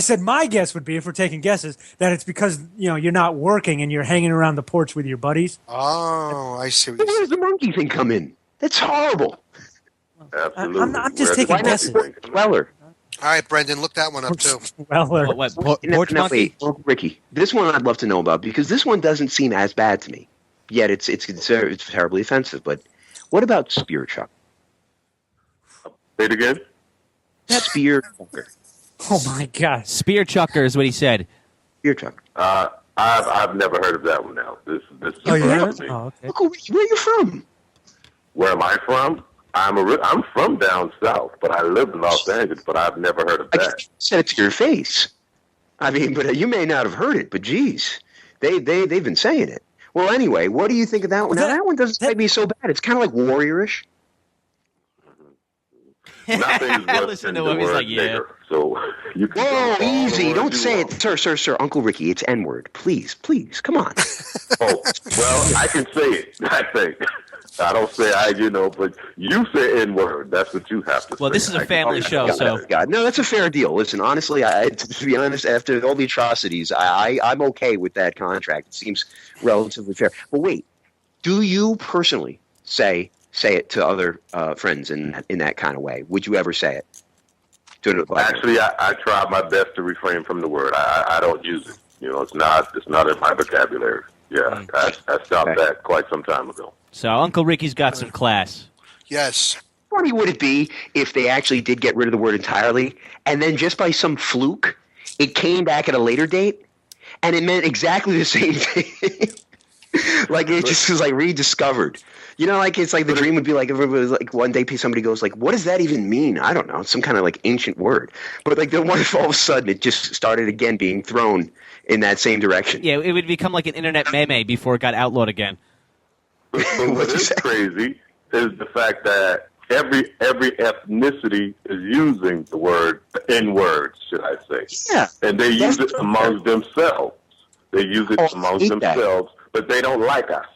said my guess would be, if we're taking guesses, that it's because you're not working and you're hanging around the porch with your buddies. Oh, I see. Where does the monkey thing come in? That's horrible. Absolutely. I'm just taking guesses. Weller. All right, Brendan, look that one up too. Weller. Porch monkey? Wait, Ricky, this one I'd love to know about because this one doesn't seem as bad to me. Yet it's terribly offensive. But what about spear chuck? Say it again. Spear chucker. Oh my God. Spear chucker is what he said. Spear chuck. I've never heard of that one. Now this is Oh, you first haven't? for me. Oh, okay. Uncle Ricky, where are you from? Where am I from? I'm from down south, but I live in Los Angeles. But I've never heard of I that. just said it to your face. I mean, but you may not have heard it. But geez, they've been saying it. Well, anyway, what do you think of that one? Now, that one doesn't strike me so bad. It's kind of like warriorish. Nothing's worse Listen than to the him. He's word like, yeah. nigger. So you can Whoa, go all easy! the Don't words say you it, want. sir, Uncle Ricky. It's N-word. Please, come on. Oh, well, I can say it. I think I don't say but you say N-word. That's what you have to say. Well, this is a family show, so God, no, that's a fair deal. Listen, honestly, to be honest, after all the atrocities, I'm okay with that contract. It seems relatively fair. But wait, do you personally say it to other friends in that kind of way? Would you ever say it? Actually, I try my best to refrain from the word. I don't use it. It's not in my vocabulary. Yeah, I stopped that quite some time ago. So Uncle Ricky's got some class. Yes. How funny would it be if they actually did get rid of the word entirely, and then just by some fluke, it came back at a later date, and it meant exactly the same thing? Like it just was like rediscovered. It's like the dream would be like one day somebody goes like, what does that even mean? I don't know. It's some kind of like ancient word. But like then what if all of a sudden it just started again being thrown in that same direction? Yeah, it would become like an internet meme before it got outlawed again. But what is crazy is the fact that every ethnicity is using the word N-word, should I say. Yeah. And they use it amongst themselves. They use it amongst themselves, but they don't like us.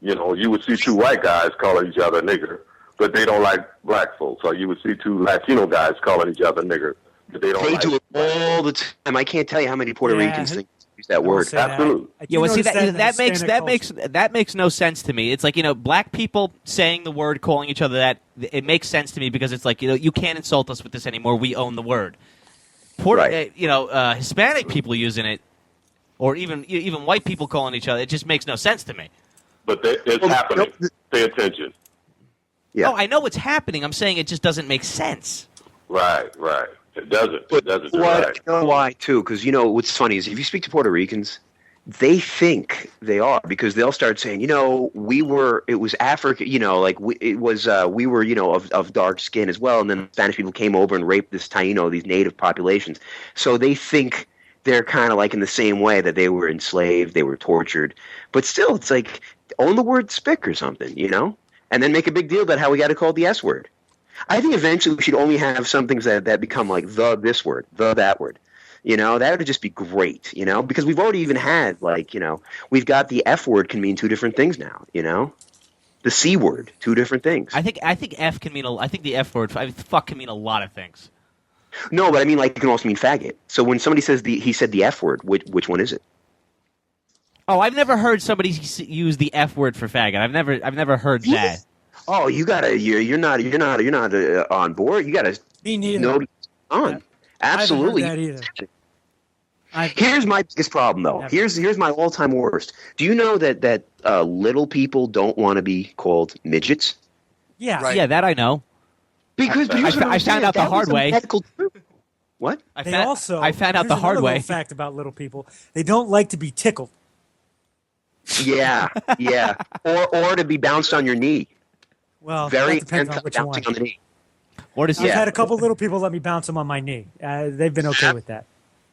You would see two white guys calling each other nigger, but they don't like black folks. Or you would see two Latino guys calling each other nigger, but they don't like do it all the time. I can't tell you how many Puerto Ricans think use that word. Absolutely. Yeah, well, see that makes no sense to me. It's like black people saying the word, calling each other that. It makes sense to me because it's like you can't insult us with this anymore. We own the word. Hispanic people using it, or even white people calling each other, it just makes no sense to me. But it's happening. Pay attention. Yeah. Oh, I know it's happening. I'm saying it just doesn't make sense. Right. It doesn't. It doesn't. You know why, too? Because, what's funny is if you speak to Puerto Ricans, they think they are because they'll start saying, it was Africa, we were, of dark skin as well. And then Spanish people came over and raped this Taino, these native populations. So they think they're kind of like in the same way that they were enslaved, they were tortured. But still, it's like, own the word spick or something, and then make a big deal about how we got to call it the S word. I think eventually we should only have some things that become like this word, that word. That would just be great, because we've already even had we've got the F word can mean two different things now, the C word, two different things. I think F can mean I think the F word fuck can mean a lot of things. No, but I mean it can also mean faggot. So when somebody says he said the F word, which one is it? Oh, I've never heard somebody use the F word for faggot. I've never heard that. Oh, you're not on board. You gotta Me neither. know on. Absolutely. I haven't heard that either. Here's my biggest problem, though. Never. Here's my all-time worst. Do you know that little people don't want to be called midgets? Yeah. Right. Yeah, that I know. Because I found out the hard way. What? I found out the hard another way. little fact about little people: they don't like to be tickled. Yeah. Or to be bounced on your knee. Well, Very that depends on which one. bouncing on the knee. Or to I've had a couple little people let me bounce them on my knee. They've been okay with that.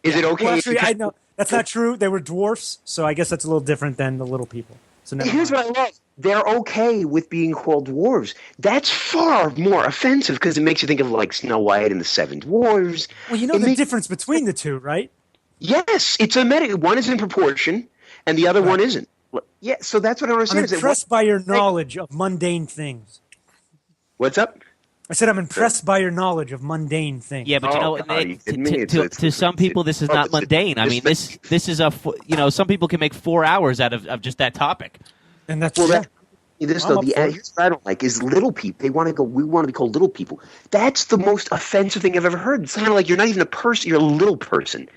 Is it okay? Well, actually, I know that's not true. They were dwarfs, so I guess that's a little different than the little people. So here's what I love. They're okay with being called dwarves. That's far more offensive because it makes you think of like Snow White and the Seven Dwarves. Well, you know the difference between the two, right? Yes, it's one is in proportion and the other one isn't. Yeah, so that's what I I'm understand. impressed by your knowledge of mundane things. What's up? I said I'm impressed by your knowledge of mundane things. Yeah, but you know, God, you kidding me? to some people, this is not mundane. I mean, this is some people can make 4 hours out of just that topic. And that's here's what I don't like is little people. They want to go. We want to be called little people. That's the most offensive thing I've ever heard. It's kind of like you're not even a person. You're a little person.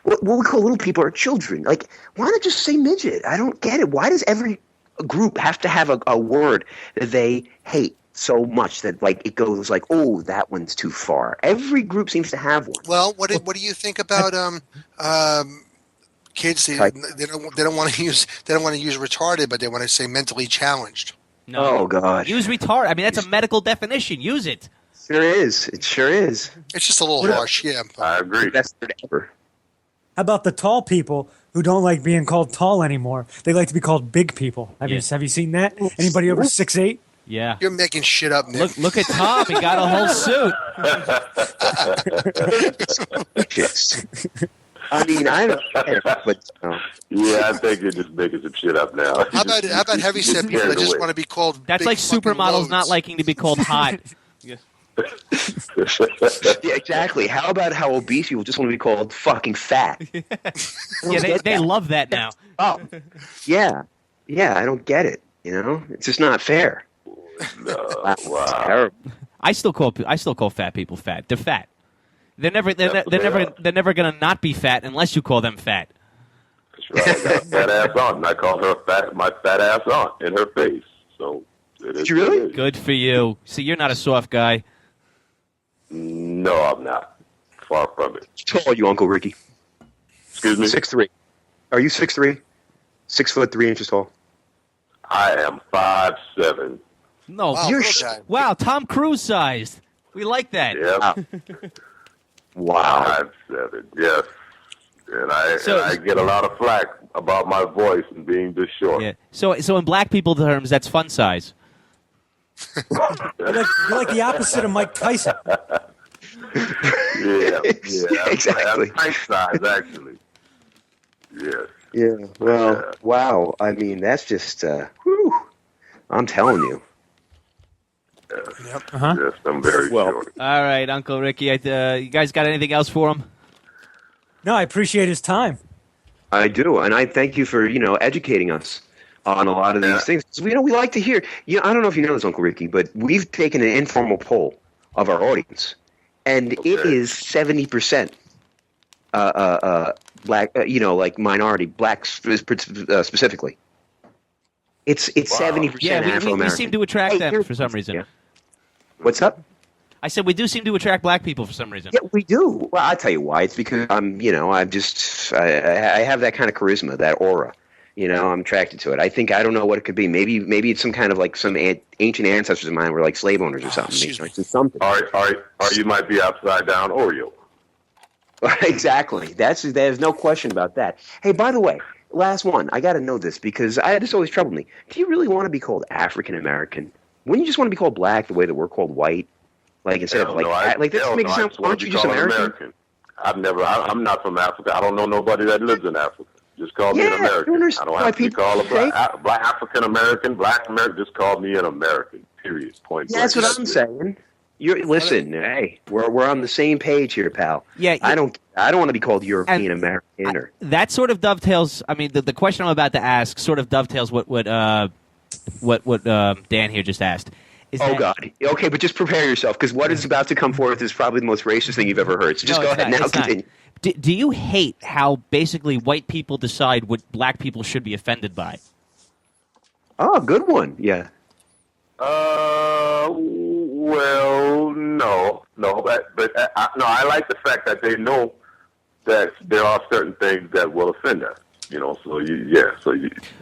What we call little people are children. Like, why not just say midget? I don't get it. Why does every group have to have a word that they hate so much that like it goes like, oh, that one's too far? Every group seems to have one. Well, what do you think about kids? They don't want to use retarded, but they want to say mentally challenged. No. Oh God. Use retard. I mean, that's a medical definition. Use it. Sure is. It sure is. It's just a little harsh. Yeah, I agree. Best word ever. How about the tall people who don't like being called tall anymore? They like to be called big people. Have you seen that? Anybody over 6'8"? Yeah. You're making shit up, Nick. Look at Tom. He got a whole suit. I mean, I don't care, but Yeah, I think you're just making some shit up now. How about heavy set people that just want to be called? That's big like supermodels loads? not liking to be called hot. yeah, exactly. How about how obese people just want to be called fucking fat? Yeah, they love that now. Oh, yeah, I don't get it. You know, it's just not fair. No, wow. Terrible. I still call fat people fat. They're fat. They're never gonna not be fat unless you call them fat. That's right. I got a fat ass aunt, and I call her my fat ass aunt in her face. So Did you really? Good for you. See, you're not a soft guy. No, I'm not. Far from it. How tall are you, Uncle Ricky? Excuse me? 6'3". Are you 6'3"? 6'3" tall. I am 5'7". No, Wow, you're little guy. wow, Tom Cruise sized. We like that. Yep. Wow. 5'7". Yes. And I get a lot of flack about my voice and being this short. Yeah. So in black people terms, that's fun size. You're like the opposite of Mike Tyson. Yeah, Exactly. That's nice size, actually. Yes. Yeah. Well, wow. I mean, that's just. Whew. I'm telling you. Yes. Uh-huh. Yes, I'm very short. All right, Uncle Ricky. You guys got anything else for him? No, I appreciate his time. I do, and I thank you for educating us on a lot of these things. We like to hear. I don't know if you know this, Uncle Ricky, but we've taken an informal poll of our audience, and it is 70% black. Like minority, black specifically. It's 70% Yeah, Afro-American. we seem to attract them for some reason. Yeah. What's up? I said we do seem to attract black people for some reason. Yeah, we do. Well, I'll tell you why. It's because I have that kind of charisma, that aura. I'm attracted to it. I don't know what it could be. Maybe it's some kind of like some ancient ancestors of mine were like slave owners or something. It's something. Or you might be upside down Oreo. Exactly. There's no question about that. Hey, by the way, last one. I got to know this because this always troubled me. Do you really want to be called African American? Wouldn't you just want to be called black the way that we're called white? Like instead of this makes sense. Aren't you just American? I'm not from Africa. I don't know nobody that lives in Africa. Just call me an American. I don't have to be called a black African American, black American. Just call me an American. Period. Point. Yeah, that's what I'm saying. Listen. Hey, we're on the same page here, pal. Yeah. I don't want to be called European American. That sort of dovetails. I mean, the question I'm about to ask sort of dovetails what Dan here just asked. God. Okay, but just prepare yourself because what is about to come forth is probably the most racist thing you've ever heard. So just go ahead now. Continue. Do you hate how basically white people decide what black people should be offended by? Oh, good one. Yeah. Well, no, but I like the fact that they know that there are certain things that will offend us. So you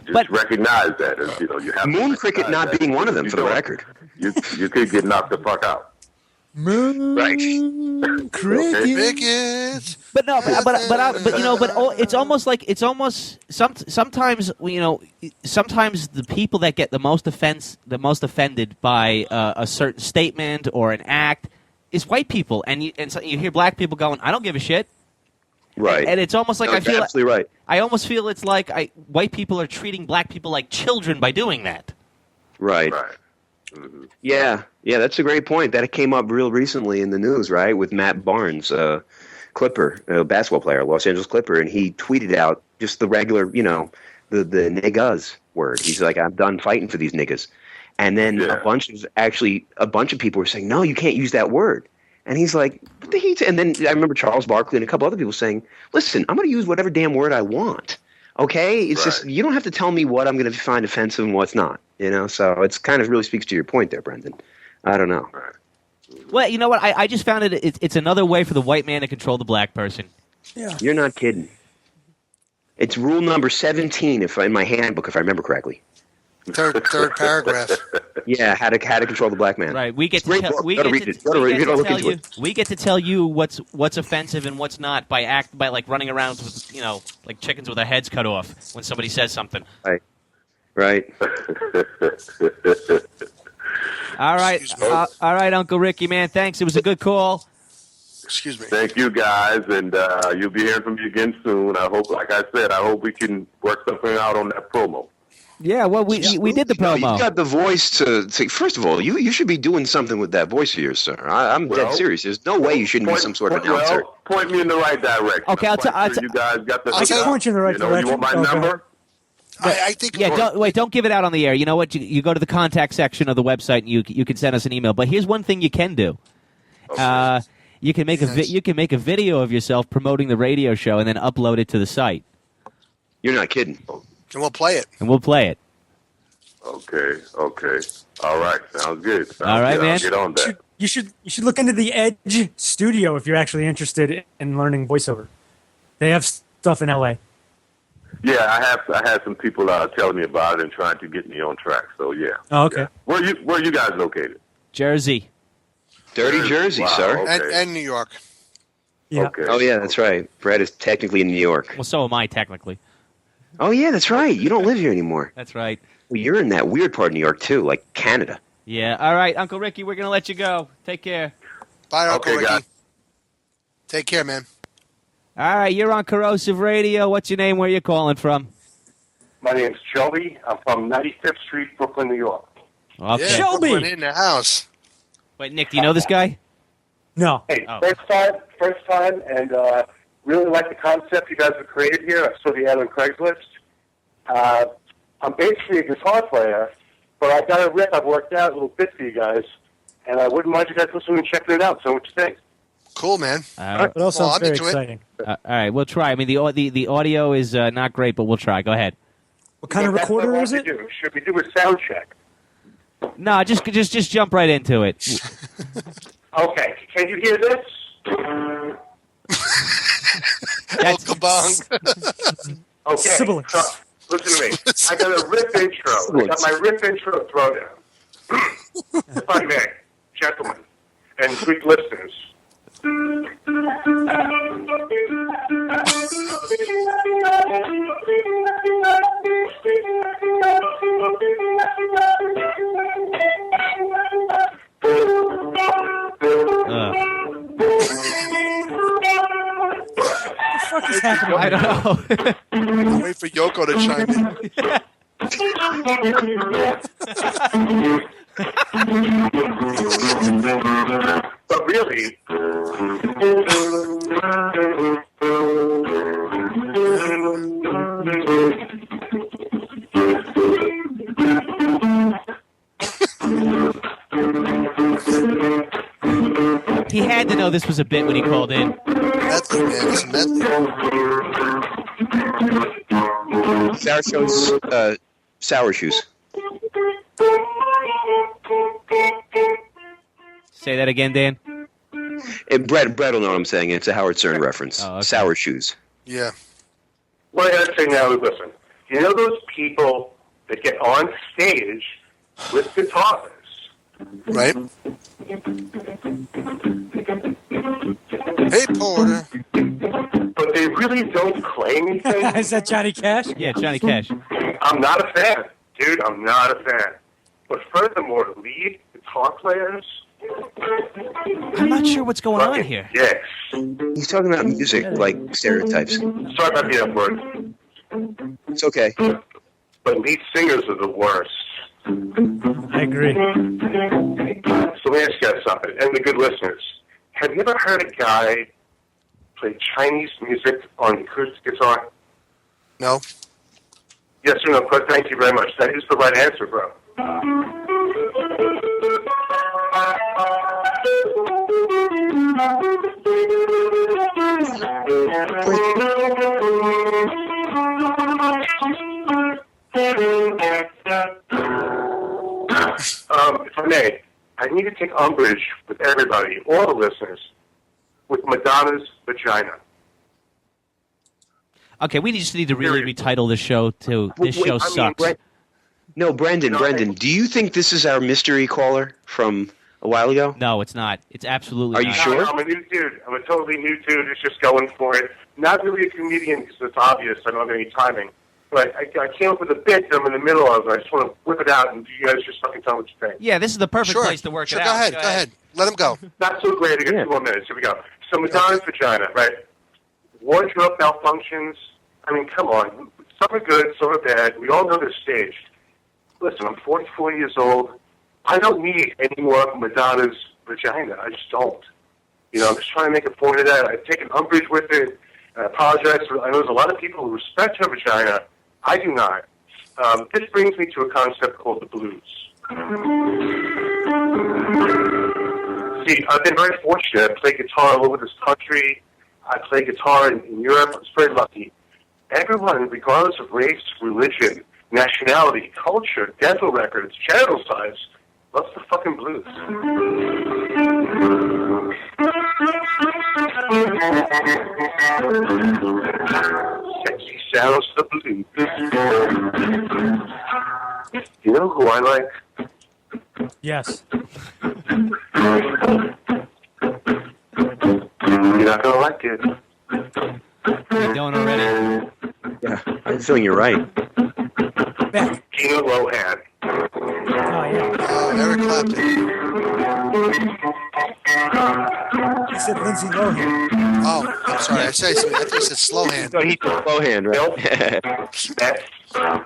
just recognize that, as you have moon cricket not being one of them, for the record. You could get knocked the fuck out. Moon cricket. But it's almost like sometimes sometimes the people that get the most offended by a certain statement or an act is white people, and so you hear black people going, "I don't give a shit." Right. And it's almost like I feel absolutely right. I almost feel it's like white people are treating black people like children by doing that. Right. Yeah, that's a great point. That came up real recently in the news, right? With Matt Barnes, Clipper, basketball player, Los Angeles Clipper, and he tweeted out just the regular, the niggas word. He's like, I'm done fighting for these niggas. And then a bunch of people were saying, no, you can't use that word. And he's like, what the heat? And then I remember Charles Barkley and a couple other people saying, listen, I'm going to use whatever damn word I want. Okay? It's just, you don't have to tell me what I'm going to find offensive and what's not. So it's kind of really speaks to your point there, Brendan. I don't know. Well, you know what? I just found it's another way for the white man to control the black person. Yeah. You're not kidding. It's rule number 17 in my handbook, if I remember correctly. Third paragraph. Yeah, how to control the black man. Right. We get to tell you what's offensive and what's not by like running around with like chickens with their heads cut off when somebody says something. Right. All right, Uncle Ricky, man. Thanks. It was a good call. Excuse me. Thank you, guys, and you'll be hearing from me again soon. I hope, like I said, we can work something out on that promo. Yeah, well, we did the promo. You got the voice to first of all, you should be doing something with that voice of yours, sir. I'm dead serious. There's no way you shouldn't be some sort of announcer. Point me in the right direction. Okay, I'll tell you guys got the. I can point you in the right direction. You want my number? I think. Yeah, don't give it out on the air. You know what? You go to the contact section of the website and you can send us an email. But here's one thing you can do. Okay. You can make a video of yourself promoting the radio show and then upload it to the site. You're not kidding. And we'll play it. Okay. All right. Sounds good. All right, man. I'll get on that. You should look into the Edge Studio if you're actually interested in learning voiceover. They have stuff in LA. Yeah, I had some people telling me about it and trying to get me on track. So yeah. Oh, okay. Yeah. Where you guys located? Jersey. Dirty Jersey, wow, sir. okay. And New York. Yeah. Okay. Oh yeah, that's right. Brad is technically in New York. Well, so am I technically. Oh yeah, that's right. You don't live here anymore. That's right. Well, you're in that weird part of New York too, like Canada. Yeah. All right, Uncle Ricky, we're gonna let you go. Take care. Bye, Uncle Ricky. Guys. Take care, man. All right, you're on Corrosive Radio. What's your name? Where are you calling from? My name's Shelby. I'm from 95th Street, Brooklyn, New York. Okay. Yeah, Shelby! Brooklyn in the house. Wait, Nick, do you know this guy? No. Hey, Oh. first time, and really like the concept you guys have created here. I saw the ad on Craigslist. I'm basically a guitar player, but I've got a riff I've worked out a little bit for you guys, and I wouldn't mind you guys listening and checking it out. So what you think? Cool, man. It all sounds I'm very into it. exciting. All right, we'll try. I mean, the audio is not great, but we'll try. Go ahead. What kind of That's what I recorder want is to it? do. Should we do a sound check? No, just jump right into it. Okay. Can you hear this? That's, Kabong. Okay. Sibilance. So, listen to me. I got a riff intro. I got my riff intro throwdown. If I may, gentlemen and Greek listeners. What the fuck is happening? I don't know. I'll wait for Yoko to chime in. But really, He had to know this was a bit when he called in. Medley, man. It's a medley. Sour shoes. Say that again, Dan. And Brett will know what I'm saying. It's a Howard Stern reference. Oh, okay. Sour shoes. Yeah. what I gotta say now is listen. You know those people that get on stage with guitars? Right? Hey, Porter. But they really don't play anything? Is that Johnny Cash? Yeah, Johnny Cash. I'm not a fan. Dude, I'm not a fan. But furthermore, lead guitar players... I'm not sure what's going on here. Yes. He's talking about music, like stereotypes. Sorry about the F word. It's okay. But lead singers are the worst. I agree. So let me ask you guys something, and the good listeners. Have you ever heard a guy play Chinese music on acoustic guitar? No. Yes or no? Thank you very much. That is the right answer, bro. If I may, I need to take umbrage with everybody, all the listeners, with Madonna's vagina. Okay, we just need to really retitle the show to "This Show Sucks." Brendan, do you think this is our mystery caller from a while ago? No, it's not. It's absolutely Are not. you sure? No, I'm a new dude. I'm a totally new dude who's just going for it. Not really a comedian because it's obvious. I don't have any timing. But I came up with a bit that I'm in the middle of. I just want to whip it out, and you guys just fucking tell me what you think. Yeah, this is the perfect place to work it out. Go ahead. Let him go. Not so great. I got 2 more minutes. Here we go. So Madonna's vagina, right? Wardrobe malfunctions. I mean, come on. Some are good, some are bad. We all know they're staged. Listen, I'm 44 years old. I don't need any more of Madonna's vagina. I just don't. You know, I'm just trying to make a point of that. I've taken umbrage with it. I apologize. I know there's a lot of people who respect her vagina. I do not. This brings me to a concept called the blues. See, I've been very fortunate. I play guitar all over this country. I play guitar in Europe. I was very lucky. Everyone, regardless of race, religion, nationality, culture, dental records, genital size, loves the fucking blues. Sexy sounds of the blues. You know who I like? Yes. You're not gonna like it. You don't already? Yeah, I'm feeling you're right. Beck. Tina Lohan. Oh, yeah. Oh, Eric Clapton. He said Lindsay Lohan. Oh, I'm sorry. I thought you said Slowhand. So he's the slow hand, right? That's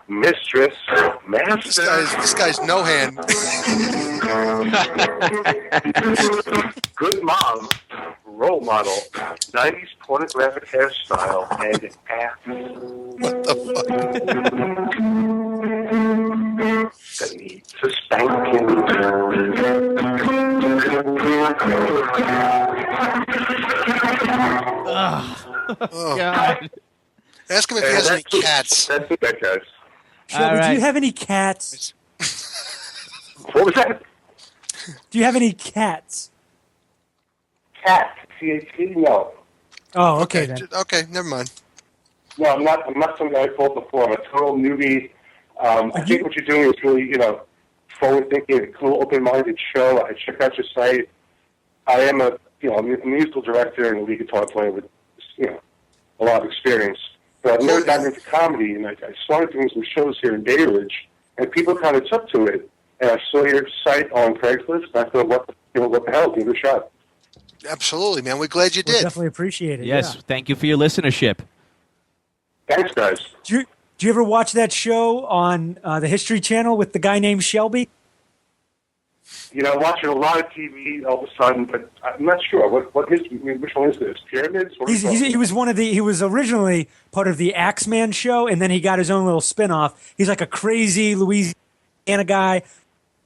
mistress, master. This guy's no hand. Good mom, role model, 90s pornographic hairstyle, and ass. What the fuck? That needs a spanking. Oh. God. Ask him if he has any cats. That's it, guys. Shelby, right. do you have any cats? What was that? Do you have any cats? Cat. C-A-T? No. Oh, okay then. Okay, never mind. No, I'm not some guy I told before. I'm a total newbie. I think what you're doing is really, forward-thinking, cool, open-minded show. I checked out your site. I am a musical director and a lead guitar player with, a lot of experience. But I've never gotten into comedy, and I started doing some shows here in Bay Ridge, and people kind of took to it. And I saw your site on Craigslist, and I thought, what the hell, give it a shot. Absolutely, man. We're glad you We did. definitely appreciate it. Yes, Yeah. thank you for your listenership. Thanks, guys. Do you ever watch that show on the History Channel with the guy named Shelby? Watching a lot of TV all of a sudden, but I'm not sure. Which one is this? Pyramids? He was originally part of the Axeman show, and then he got his own little spin-off. He's like a crazy Louisiana guy,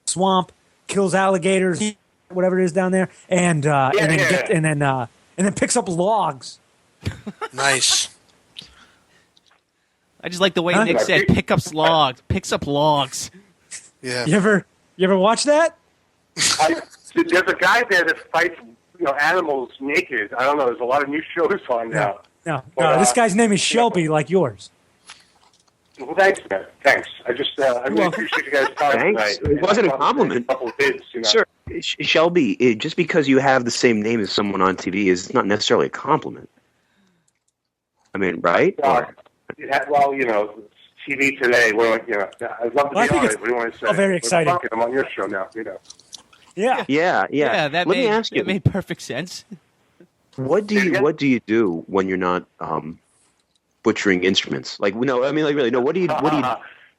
swamp, kills alligators, whatever it is down there, and then picks up logs. Nice. I just like the way Nick said, picks up logs. Yeah. You ever watch that? There's a guy there that fights, animals naked. I don't know. There's a lot of new shows on now. No, this guy's name is Shelby, like yours. Well, thanks, man. Thanks. I really appreciate you guys' time Thanks. tonight. It wasn't a compliment. A couple of bids, Sir, Shelby, just because you have the same name as someone on TV is not necessarily a compliment. I mean, right? TV today. I'd love to be on it. What do you want to say? Very exciting. I'm on your show now. Yeah. Yeah. Let me ask you. That made perfect sense. What do you do when you're not butchering instruments? What do you?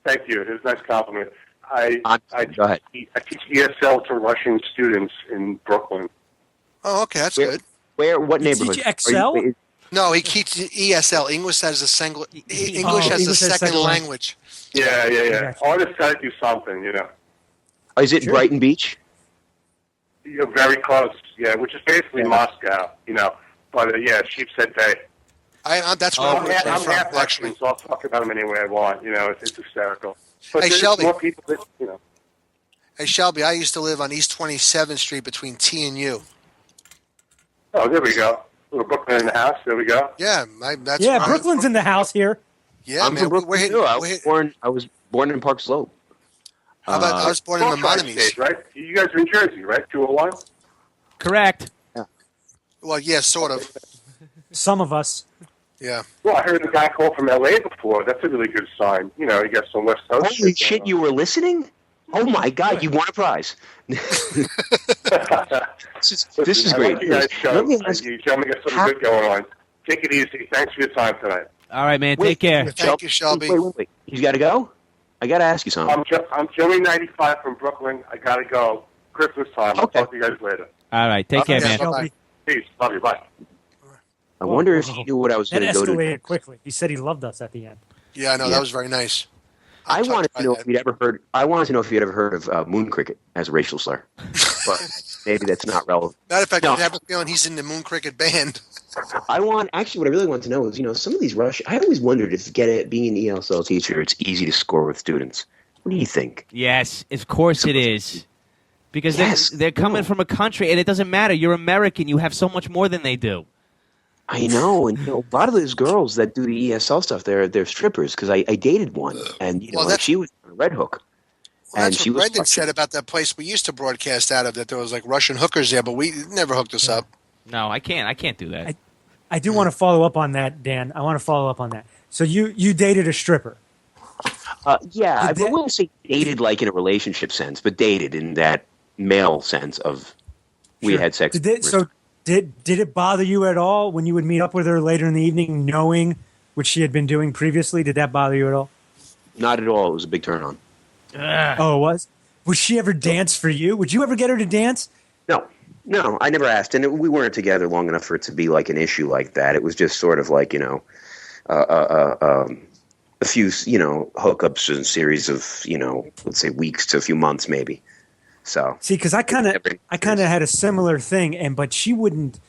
Thank you. It's a nice compliment. Go ahead. I teach ESL to Russian students in Brooklyn. Oh, okay, that's good. What You neighborhood? teach Excel? No, he teaches ESL, English as a English as a as second second language. Yeah. Artists got to do something, Is it Brighton Beach? You're very close, which is basically Moscow, But Sheepshead Bay. That's where I'm I'm from, half actually. Russian, so I'll talk about them any way I want. It's hysterical. But Hey, there's Shelby. more people that, Hey, Shelby, I used to live on East 27th Street between T and U. Oh, there we go. Little Brooklyn in the house. There we go. Yeah, that's where I'm Brooklyn's from. in the house here. Yeah, I'm man. from Brooklyn too. I was born in Park Slope. How about I was born in Maimonides? State, right? You guys are in Jersey, right? 201? Correct. Well, yeah, sort of. Some of us. Yeah. Well, I heard a guy call from L.A. before. That's a really good sign. He gets some West Coast. Holy shit, you were listening? Oh my God, you won a prize. This is great. You guys Let me ask you gentlemen got something good going on. Take it easy. Thanks for your time tonight. All right, man. Take care. Thank you, Shelby. Wait. You got to go? I got to ask you something. I'm Joey 95 from Brooklyn. I got to go. Christmas time. I'll talk to you guys later. All right. Take care, man. Bye-bye. Peace. Love you. Bye. I wonder if he knew what I was That going to go to. escalated quickly. He said he loved us at the end. Yeah, I know. That was very nice. I wanted to know if you'd ever heard. I wanted to know if you'd ever heard of moon cricket as a racial slur, but maybe that's not relevant. Matter of fact, No. I have a feeling he's in the Moon Cricket band. What I really want to know is, some of these Russian. I always wondered if being an ESL teacher, it's easy to score with students. What do you think? Yes, of course it is. Because they're coming from a country, and it doesn't matter. You're American. You have so much more than they do. I know, and a lot of those girls that do the ESL stuff, they're strippers. Because I dated one, and she was on a Red Hook. Well, and that's she what was Brendan said about that place we used to broadcast out of, that there was like Russian hookers there, but we never hooked us up. No, I can't. I can't do that. I do want to follow up on that, Dan. I want to follow up on that. So you dated a stripper. Yeah, I wouldn't say dated like in a relationship sense, but dated in that male sense of we had sex. Did it bother you at all when you would meet up with her later in the evening, knowing what she had been doing previously? Did that bother you at all? Not at all. It was a big turn on. Oh, it was? Would she ever dance for you? Would you ever get her to dance? No, I never asked, and we weren't together long enough for it to be like an issue like that. It was just sort of like a few hookups in a series of let's say weeks to a few months maybe. So see, because I kind of had a similar thing, but she wouldn't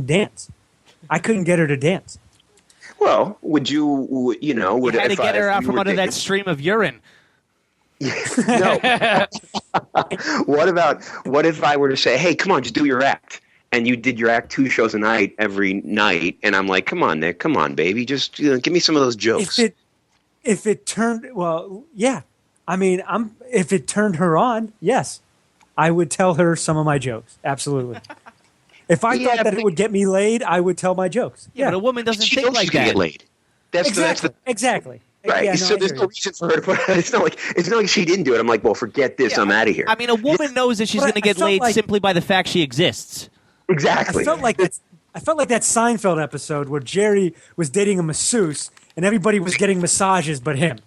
dance. I couldn't get her to dance. Well, would you had to get her out from under that stream of urine. No. What if I were to say, hey, come on, just do your act. And you did your act 2 shows a night every night. And I'm like, come on, Nick, come on, baby. Just give me some of those jokes. If it turned, yeah. I mean, if it turned her on, yes. I would tell her some of my jokes. Absolutely. If I thought that it would get me laid, I would tell my jokes. Yeah, but a woman doesn't think like that. Get laid. Exactly. Right. Yeah, so there's no reason for her to put it. It's not like she didn't do it. I'm like, well, forget this. I'm out of here. I mean, a woman knows that she's going to get laid simply by the fact she exists. Exactly. I felt like that Seinfeld episode where Jerry was dating a masseuse and everybody was getting massages but him.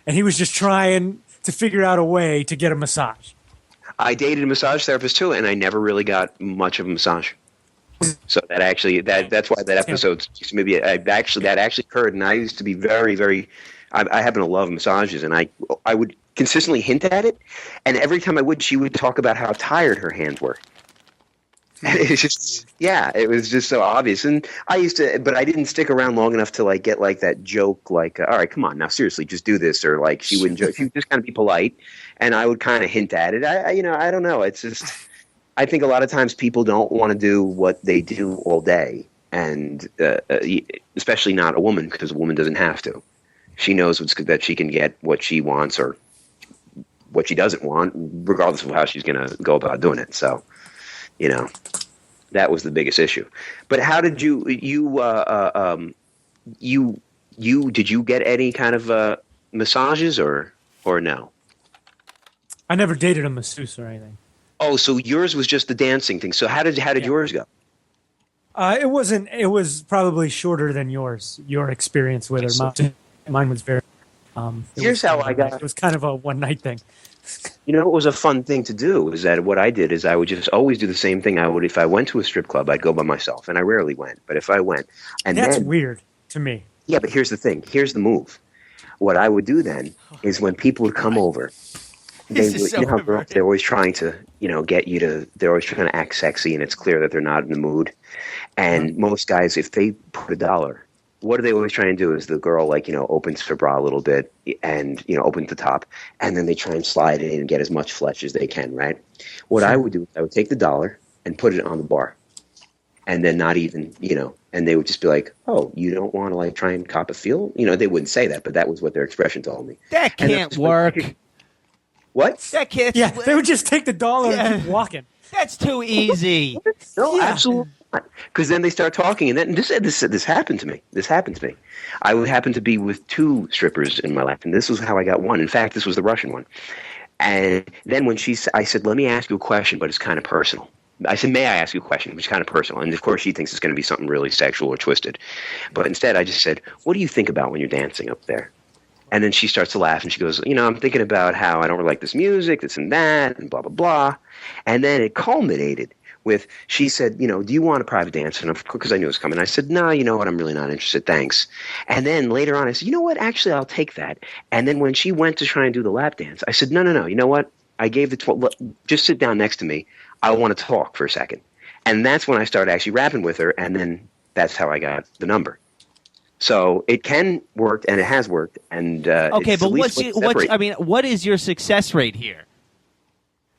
And he was just trying to figure out a way to get a massage. I dated a massage therapist too, and I never really got much of a massage. So that's why that episode maybe that actually occurred. And I used to be very, very. I happen to love massages, and I would consistently hint at it. And every time I would, she would talk about how tired her hands were. And it's just it was just so obvious. And I used to, but I didn't stick around long enough to like get like that joke, like, all right, come on now, seriously, just do this, or like she wouldn't joke. She would just kind of be polite, and I would kind of hint at it. I don't know. It's just. I think a lot of times people don't want to do what they do all day, and especially not a woman, because a woman doesn't have to. She knows that she can get what she wants or what she doesn't want, regardless of how she's going to go about doing it. So, that was the biggest issue. But how did you get any kind of massages or no? I never dated a masseuse or anything. Oh, so yours was just the dancing thing. So how did yours go? It wasn't. It was probably shorter than yours. Your experience with her. Mine was very. Here's how I got. It was kind of a one night thing. You know, it was a fun thing to do. Is that what I did? Is I would just always do the same thing. I would, if I went to a strip club, I'd go by myself, and I rarely went. But if I went, and that's then, weird to me. Yeah, but here's the thing. Here's the move. What I would do then is when people would come over, they would, you know, girls, they're always trying to, you know, get you to. They're always trying to act sexy, and it's clear that they're not in the mood. And most guys, if they put $1. What do they always try and do is the girl, like, you know, opens her bra a little bit and, you know, opens the top, and then they try and slide it in and get as much flesh as they can, right? What I would do is I would take the $1 and put it on the bar, and then not even, you know, and they would just be like, oh, you don't want to, like, try and cop a feel? You know, they wouldn't say that, but that was what their expression told me. That can't work. What? That can't. Yeah, they would just take the $1 and keep walking. That's too easy. No, absolutely not. Because then they start talking, and then this happened to me. This happened to me. I would happen to be with 2 strippers in my life, and this was how I got one. In fact, this was the Russian one. And then when I said, let me ask you a question, but it's kind of personal. I said, may I ask you a question, which is kind of personal. And, of course, she thinks it's going to be something really sexual or twisted. But instead, I just said, what do you think about when you're dancing up there? And then she starts to laugh, and she goes, you know, I'm thinking about how I don't really like this music, this and that, and blah, blah, blah. And then it culminated with, she said, you know, do you want a private dance? And of course, because I knew it was coming, I said, no, you know what, I'm really not interested, thanks. And then later on, I said, you know what, actually, I'll take that. And then when she went to try and do the lap dance, I said, no, you know what, I gave just sit down next to me. I want to talk for a second. And that's when I started actually rapping with her, and then that's how I got the number. So it can work, and it has worked. And okay, but what is your success rate here?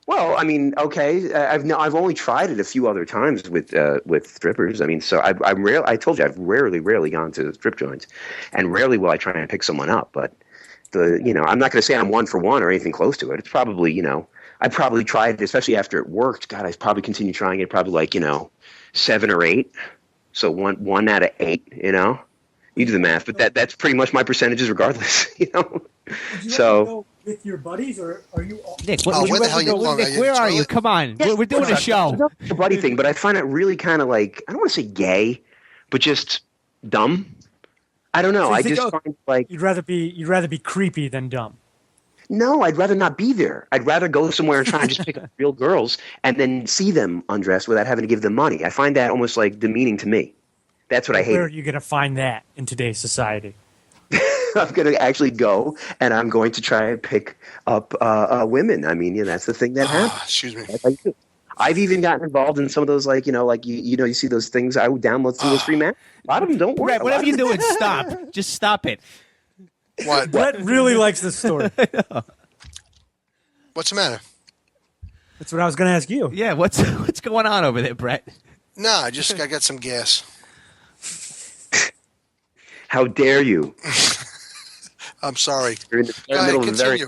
Well, I mean, okay, I've only tried it a few other times with strippers. I mean, so I told you I've rarely gone to strip joints, and rarely will I try and pick someone up. But I'm not going to say I'm 1 for 1 or anything close to it. It's probably, you know, I probably tried it, especially after it worked. God, I probably continue trying it, probably like, you know, 7 or 8. So one out of 8, you know. You do the math, but that's pretty much my percentages regardless, you know. Would you go with your buddies, or are you all... Nick, where the hell Nick, where are you? Come on. Yeah, we're doing a show. It's not a buddy thing, but I find it really kind of like, I don't want to say gay, but just dumb. I don't know. So I just find like... You'd rather be creepy than dumb. No, I'd rather not be there. I'd rather go somewhere and try and just pick up real girls and then see them undressed without having to give them money. I find that almost like demeaning to me. That's what I hate. Where are you going to find that in today's society? I'm going to actually go, and I'm going to try and pick up women. I mean, that's the thing that happens. Excuse me. That's how you do. I've even gotten involved in some of those, like, you see those things. I would download some of those free men. A lot of them don't work. Right, whatever you're doing, stop. Just stop it. What? Brett really likes this story. What's the matter? That's what I was going to ask you. Yeah, what's going on over there, Brett? No, I got some gas. How dare you? I'm sorry. You're in the middle of a very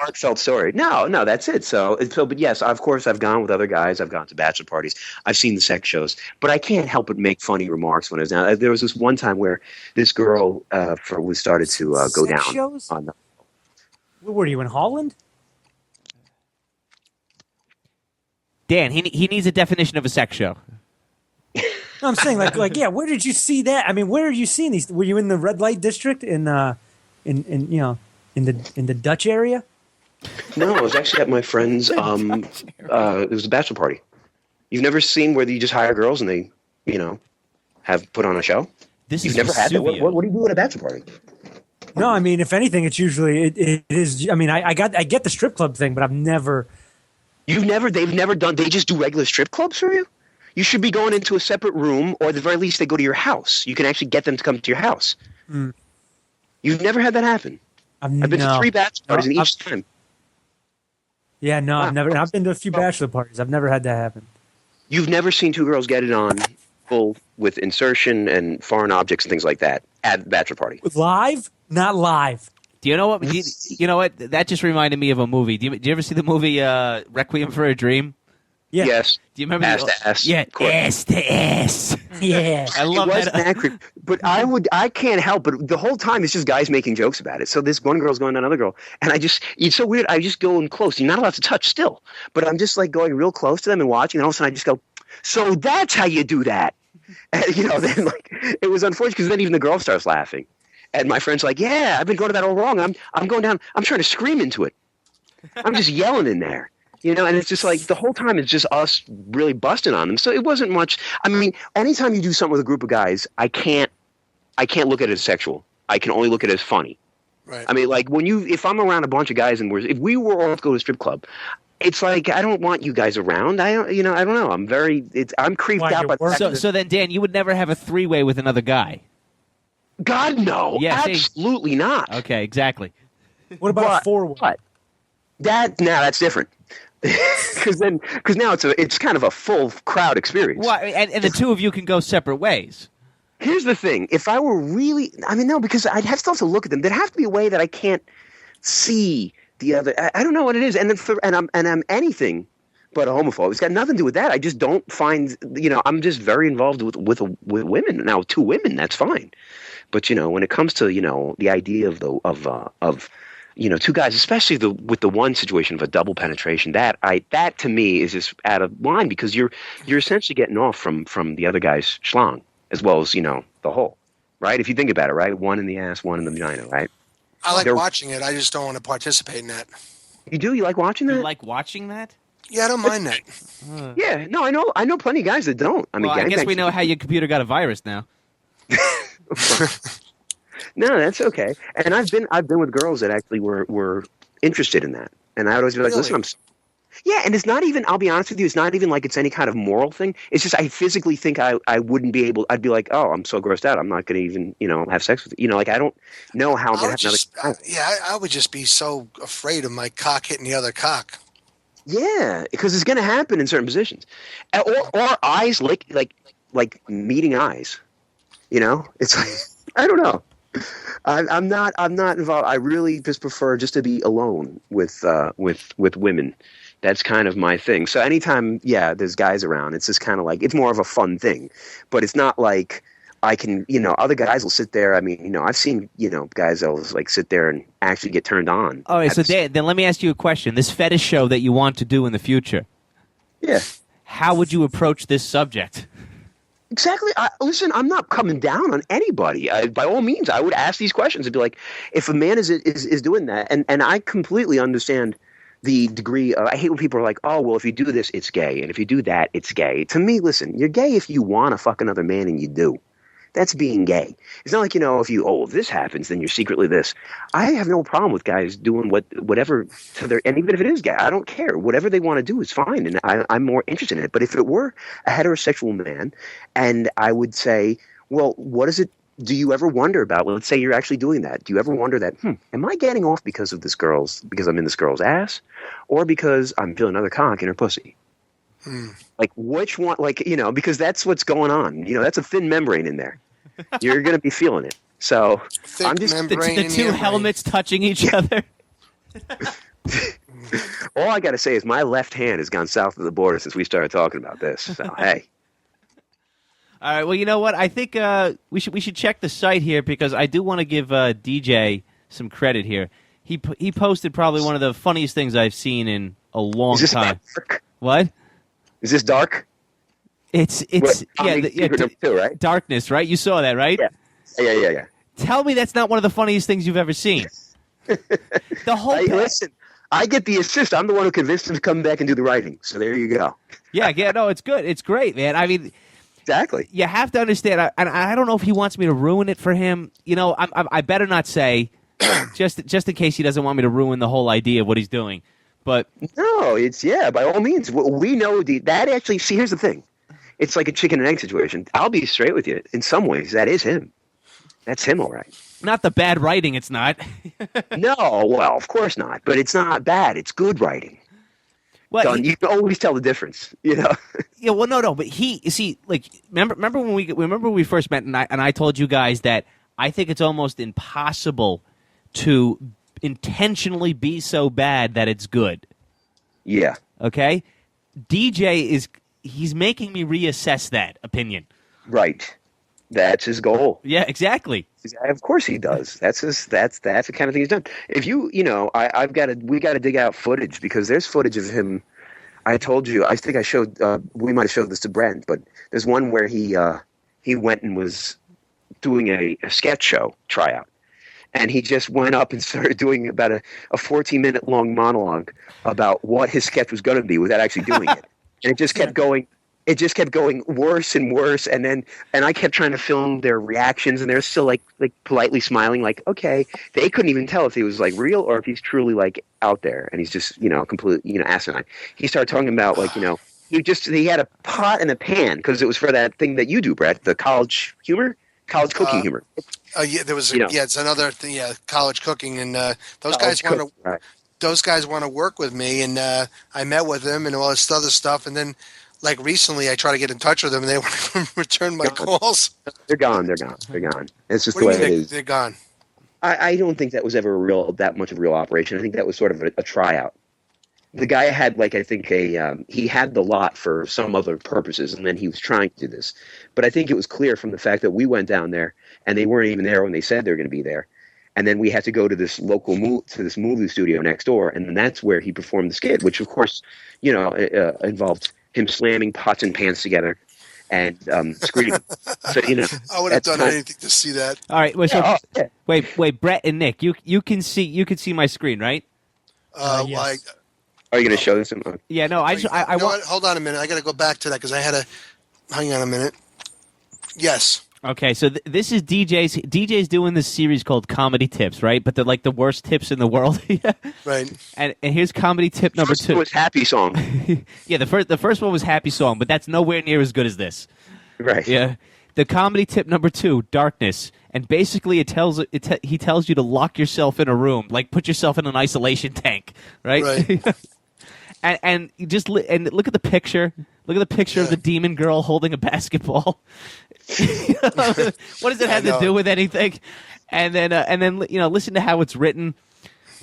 heartfelt story. No, that's it. But yes, of course, I've gone with other guys. I've gone to bachelor parties. I've seen the sex shows. But I can't help but make funny remarks when I was down. There was this one time where this girl started to go down. Shows? Where were you, in Holland? Dan, he needs a definition of a sex show. No, I'm saying yeah. Where did you see that? I mean, where are you seeing these? Were you in the red light district in the Dutch area? No, I was actually at my friend's. It was a bachelor party. You've never seen where you just hire girls and they, have put on a show. You've never had that. What do you do at a bachelor party? No, I mean, if anything, it's usually it is. I mean, I get the strip club thing, but I've never. They've never done. They just do regular strip clubs for you. You should be going into a separate room, or at the very least, they go to your house. You can actually get them to come to your house. Mm. You've never had that happen. I've been to 3 bachelor parties, and each time. Yeah, no, I've never. I've been to a few bachelor parties. I've never had that happen. You've never seen 2 girls get it on full with insertion and foreign objects and things like that at the bachelor party. Live? Not live. Do you know what? You know what? That just reminded me of a movie. Do you ever see the movie Requiem for a Dream? Yeah. Yes. Do you remember ass to ass? Yeah, ass to ass. Yeah. I love that. Accurate, but I can't help but the whole time it's just guys making jokes about it. So this one girl's going to another girl, and it's so weird. I just go in close. You're not allowed to touch still, but I'm just like going real close to them and watching, and all of a sudden I just go, so that's how you do that. And, then like it was unfortunate because then even the girl starts laughing. And my friend's like, yeah, I've been going to that all wrong. I'm going down. I'm trying to scream into it. I'm just yelling in there. And it's just like the whole time it's just us really busting on them. So it wasn't much. I mean, anytime you do something with a group of guys, I can't look at it as sexual. I can only look at it as funny. Right. I mean, like if I'm around a bunch of guys and if we were all to go to a strip club, it's like I don't want you guys around. I don't know. I'm creeped out by that. So then, Dan, you would never have a three-way with another guy? God, no. Yeah, absolutely not. Okay, exactly. What about a four-way? That's different. Because now it's kind of a full crowd experience. Well, and the two of you can go separate ways. Here's the thing: if I were really, no, because I'd still have to look at them. There'd have to be a way that I can't see the other. I don't know what it is, and I'm anything but a homophobe. It's got nothing to do with that. I just don't find, I'm just very involved with women. Now, two women, that's fine, but when it comes to the idea of two guys, especially with the one situation of a double penetration, that to me is just out of line, because you're essentially getting off from the other guy's schlong as well as the hole, right? If you think about it, right, one in the ass, one in the vagina, right? I like watching it. I just don't want to participate in that. You do? You like watching that? You like watching that? Yeah, I don't mind that. Yeah, no, I know plenty of guys that don't. I mean, I guess we know how your computer got a virus now. No, that's okay. And I've been with girls that actually were interested in that, and I'd always be like, really? listen, yeah, and it's not even, I'll be honest with you, it's not even like it's any kind of moral thing. It's just I physically think I wouldn't be able, I'd be like, oh, I'm so grossed out, I'm not going to even, have sex with you. Like, I don't know how I'm going to have another. I would just be so afraid of my cock hitting the other cock. Yeah, because it's going to happen in certain positions. Or eyes, like meeting eyes. It's like, I don't know. I'm not involved. I really just prefer just to be alone with women. That's kind of my thing. So anytime, there's guys around, it's just kind of like, it's more of a fun thing. But it's not like I can, other guys will sit there. I mean, I've seen, guys that'll like sit there and actually get turned on. All right, so Dan, then let me ask you a question. This fetish show that you want to do in the future. Yeah. How would you approach this subject? Exactly. Listen, I'm not coming down on anybody. By all means, I would ask these questions and be like, if a man is doing that, and I completely understand the degree of, I hate when people are like, oh, well, if you do this, it's gay, and if you do that, it's gay. To me, listen, you're gay if you want to fuck another man, and you do. That's being gay. It's not like, if this happens, then you're secretly this. I have no problem with guys doing whatever to their, and even if it is gay, I don't care. Whatever they want to do is fine, and I'm more interested in it. But if it were a heterosexual man, and I would say, well, what is it? Do you ever wonder about, well, let's say you're actually doing that. Do you ever wonder that, am I getting off because I'm in this girl's ass, or because I'm feeling another cock in her pussy? Like, which one, because that's what's going on. That's a thin membrane in there. You're going to be feeling it. So Thick The two helmets touching each other. All I got to say is my left hand has gone south of the border since we started talking about this. So, hey. All right. Well, you know what? I think we should check the site here, because I do want to give DJ some credit here. He posted probably one of the funniest things I've seen in a long time. Dark? What? Is this dark? It's too, right? Darkness, right? You saw that, right? Yeah. Tell me that's not one of the funniest things you've ever seen. The whole listen, I get the assist. I'm the one who convinced him to come back and do the writing. So there you go. Yeah, no, it's good. It's great, man. I mean, exactly. You have to understand, and I don't know if he wants me to ruin it for him. I better not say, just in case he doesn't want me to ruin the whole idea of what he's doing. But no, it's by all means. We know that actually. See, here's the thing. It's like a chicken and egg situation. I'll be straight with you. In some ways, that is him. That's him, all right. Not the bad writing. It's not. No, well, of course not. But it's not bad. It's good writing. Well, you can always tell the difference, Yeah. Well, no. But remember when we first met, and I told you guys that I think it's almost impossible to intentionally be so bad that it's good. Yeah. Okay? DJ he's making me reassess that opinion. Right. That's his goal. Yeah, exactly. Of course he does. That's the kind of thing he's done. If we got to dig out footage, because there's footage of him. I told you, I think I showed, we might have showed this to Brent, but there's one where he went and was doing a sketch show tryout. and he just went up and started doing about a 14-minute long monologue about what his sketch was going to be without actually doing it. And it just kept going. It just kept going worse and worse, and I kept trying to film their reactions, and they're still like politely smiling, like, okay. They couldn't even tell if he was like real or if he's truly like out there, and he's just completely asinine. He started talking about like he had a pot and a pan because it was for that thing that you do, Brett, the college cooking humor. Yeah, there was it's another thing, college cooking, and those guys want to work with me, and I met with them and all this other stuff, and then. Like recently, I try to get in touch with them, and they won't return my calls. They're gone. It's just the way it is. They're gone. I don't think that was ever that much of a real operation. I think that was sort of a tryout. The guy had he had the lot for some other purposes, and then he was trying to do this. But I think it was clear from the fact that we went down there, and they weren't even there when they said they were going to be there. And then we had to go to this this movie studio next door, and then that's where he performed the skit, which of course, involved him slamming pots and pans together and screaming. So I would have done anything to see that. All right, wait, Brett and Nick, you can see my screen, right? Yes. Are you going to show this? Yeah, no, I want. Hold on a minute, I got to go back to that because I had to. Hang on a minute. Yes. Okay, so this is DJ's. DJ's doing this series called Comedy Tips, right? But they're like the worst tips in the world. Right. And here's comedy tip number 2. It was Happy Song. Yeah, the first one was Happy Song, but that's nowhere near as good as this. Right. Yeah. The comedy tip number 2, Darkness, and basically he tells you to lock yourself in a room, like put yourself in an isolation tank, right? Right. and you just look at the picture. Look at the picture of the demon girl holding a basketball. What does it have to do with anything? And then listen to how it's written.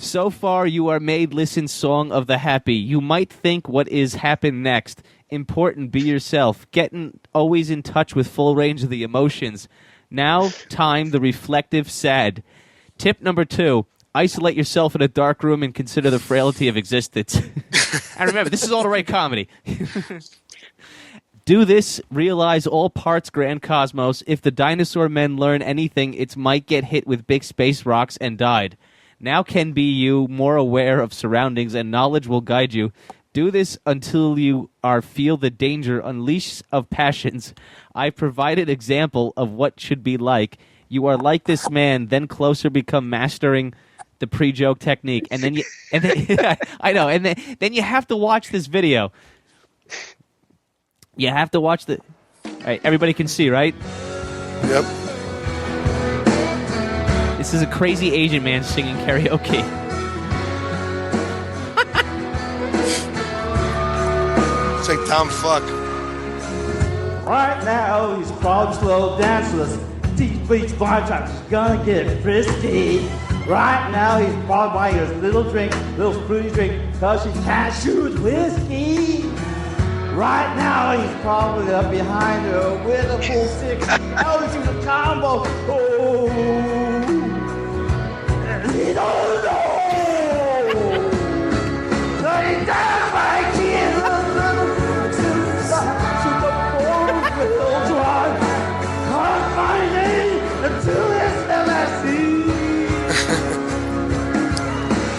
So far, you are made listen song of the happy. You might think what is happen next. Important, be yourself. Getting always in touch with full range of the emotions. Now, time the reflective sad. Tip number 2. Isolate yourself in a dark room and consider the frailty of existence. And remember, this is all the right comedy. Do this, realize all parts grand cosmos. If the dinosaur men learn anything, it might get hit with big space rocks and died. Now can be you more aware of surroundings and knowledge will guide you. Do this until you feel the danger, unleash of passions. I provided example of what should be like. You are like this man, then closer become mastering the pre-joke technique. And then I know, and then you have to watch this video. You have to watch the. All right, everybody can see, right? Yep. This is a crazy Asian man singing karaoke. It's like Tom Fuck. Right now, he's probably slow danceless. Deep beach bar trap is gonna get frisky. Right now, he's probably buying his little fruity drink, cause he can't shoot whiskey. Right now, he's probably up behind her with a full 6. Now she's a combo. Oh, he don't know. They down my kid, shoot the forward with those drive. Can't find me until it's LSC.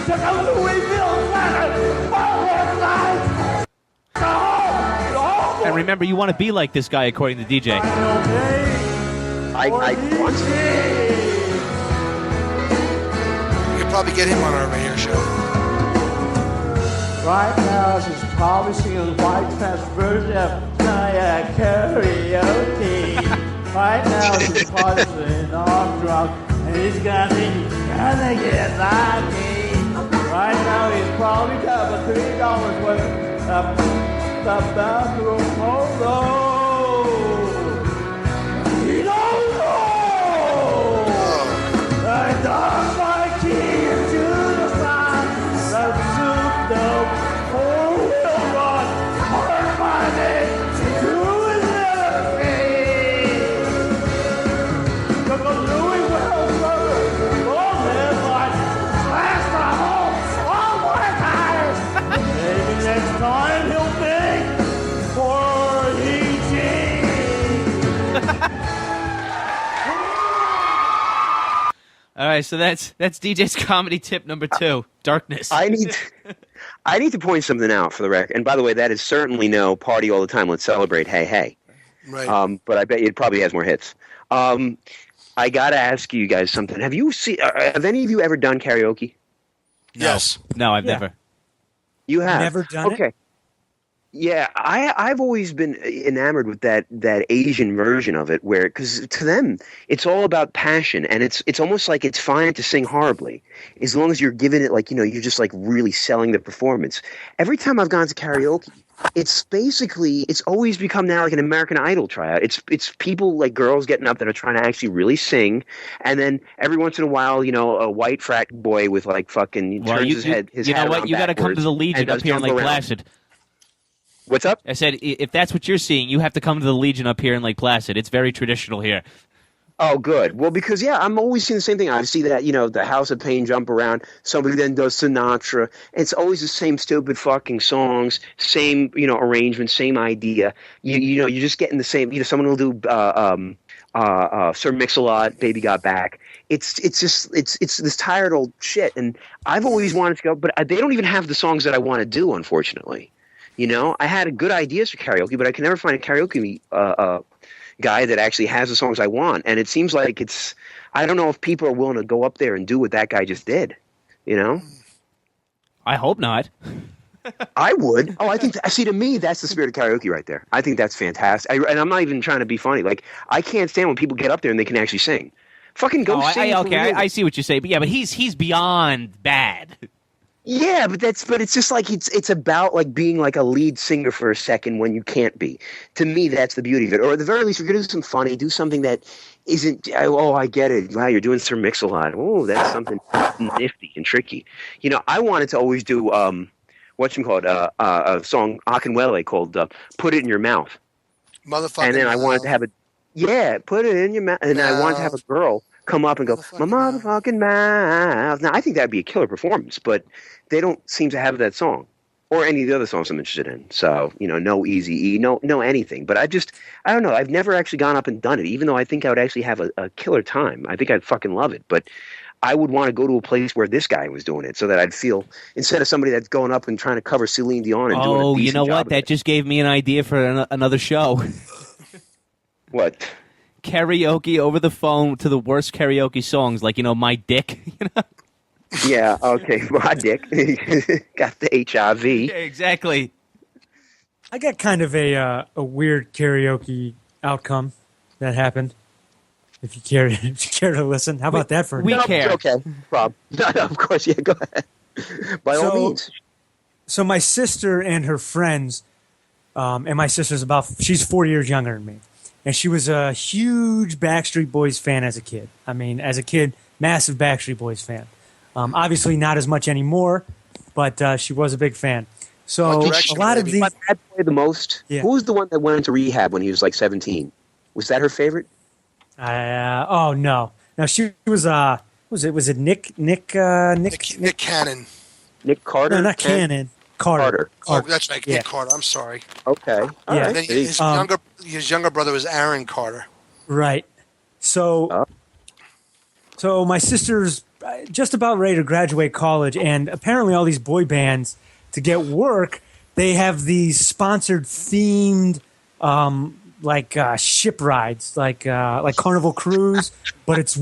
Took a Louisville planet, forward line. And remember, you want to be like this guy, according to DJ. I want to. You could probably get him on our radio show. Right now, she's probably singing White Trash version of Naya karaoke. Right now, she's probably singing I'm drunk, and he's gonna get lucky. Right now, he's probably got about $3 worth of the bathroom polo. He don't know. I dug my key into the sun. The soup, the four-wheel run. Hurt my name to his little feet. Took a Louisville brother, long headlight, slashed the hole, all my tires. Maybe next time he'll think. For he right, so that's DJ's comedy tip number 2, darkness. I need to point something out for the record. And by the way, that is certainly no party all the time. Let's celebrate. Hey, hey. Right. But I bet it probably has more hits. I got to ask you guys something. Have any of you ever done karaoke? No. Yes. No, I've never. You have? Never done it? Okay. Yeah, I've always been enamored with that Asian version of it, where because to them it's all about passion, and it's almost like it's fine to sing horribly as long as you're giving it like you're just like really selling the performance. Every time I've gone to karaoke, it's always become now like an American Idol tryout. It's people like girls getting up that are trying to actually really sing, and then every once in a while, a white frat boy with like fucking turns his head. You know what? You got to come to the Legion up here in Lake Placid. What's up? I said, if that's what you're seeing, you have to come to the Legion up here in Lake Placid. It's very traditional here. Oh, good. Well, because, I'm always seeing the same thing. I see that, the House of Pain jump around. Somebody then does Sinatra. It's always the same stupid fucking songs, same, arrangement, same idea. You're just getting the same, someone will do Sir Mix-a-Lot, Baby Got Back. It's this tired old shit. And I've always wanted to go, but they don't even have the songs that I want to do, unfortunately. I had good ideas for karaoke, but I can never find a karaoke guy that actually has the songs I want. And it seems like I don't know if people are willing to go up there and do what that guy just did, I hope not. I would. Oh, to me, that's the spirit of karaoke right there. I think that's fantastic. And I'm not even trying to be funny. Like, I can't stand when people get up there and they can actually sing. Fucking go sing. I see what you say. But he's beyond bad. Yeah, but it's just like it's about like being like a lead singer for a second when you can't be. To me, that's the beauty of it. Or at the very least, if you're gonna do something funny, do something that isn't. Oh, I get it. Wow, you're doing Sir Mix-a-Lot. Oh, that's something nifty and tricky. I wanted to always do a song Akinwele called "Put It in Your Mouth." Motherfucker. And then I wanted to have put it in your mouth. And then I wanted to have a girl come up and go, my motherfucking mouth. Now, I think that'd be a killer performance, but they don't seem to have that song or any of the other songs I'm interested in. So, no Eazy-E, no anything. But I don't know. I've never actually gone up and done it, even though I think I would actually have a killer time. I think I'd fucking love it. But I would want to go to a place where this guy was doing it so that I'd feel, instead of somebody that's going up and trying to cover Celine Dion and doing a decent you know what? That just gave me an idea for another show. What? Karaoke over the phone to the worst karaoke songs, like, My Dick. Yeah, okay, my dick. Got the HIV. Yeah, exactly. I got kind of a weird karaoke outcome that happened. If you care to listen, how about that for? We care. Okay, Rob. No, of course, yeah. Go ahead. By all means. So my sister and her friends, and my sister's she's 4 years younger than me, and she was a huge Backstreet Boys fan as a kid. I mean, as a kid, massive Backstreet Boys fan. Obviously, not as much anymore, but she was a big fan. So a lot of these. My dad played the most. Yeah. Who was the one that went into rehab when he was like 17? Was that her favorite? Oh no, she was. Was it Nick Cannon? Nick Carter? No, not Cannon. Carter. Oh, that's right, Nick Carter. I'm sorry. Okay. All right. And then his younger brother was Aaron Carter. Right. So my sister's just about ready to graduate college, and apparently all these boy bands, to get work, they have these sponsored themed ship rides, like Carnival Cruise, but it's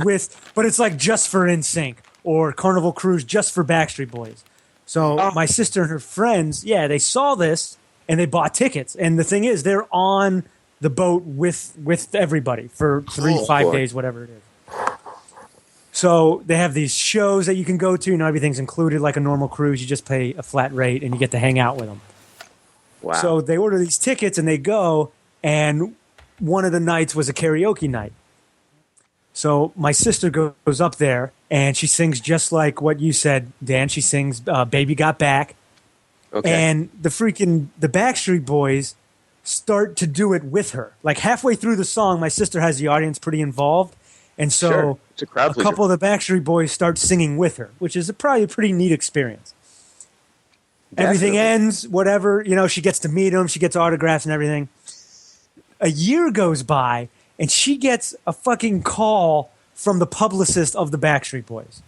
like just for NSYNC, or Carnival Cruise just for Backstreet Boys. So my sister and her friends, they saw this and they bought tickets. And the thing is, they're on the boat with everybody for 5 days, whatever it is. So they have these shows that you can go to. Everything's included like a normal cruise. You just pay a flat rate and you get to hang out with them. Wow. So they order these tickets and they go, and one of the nights was a karaoke night. So my sister goes up there and she sings just like what you said, Dan. She sings Baby Got Back. Okay. And the Backstreet Boys start to do it with her. Like halfway through the song, my sister has the audience pretty involved. And so a couple of the Backstreet Boys start singing with her, which is probably a pretty neat experience. Definitely. Everything ends, whatever. She gets to meet them. She gets autographs and everything. A year goes by, and she gets a fucking call from the publicist of the Backstreet Boys.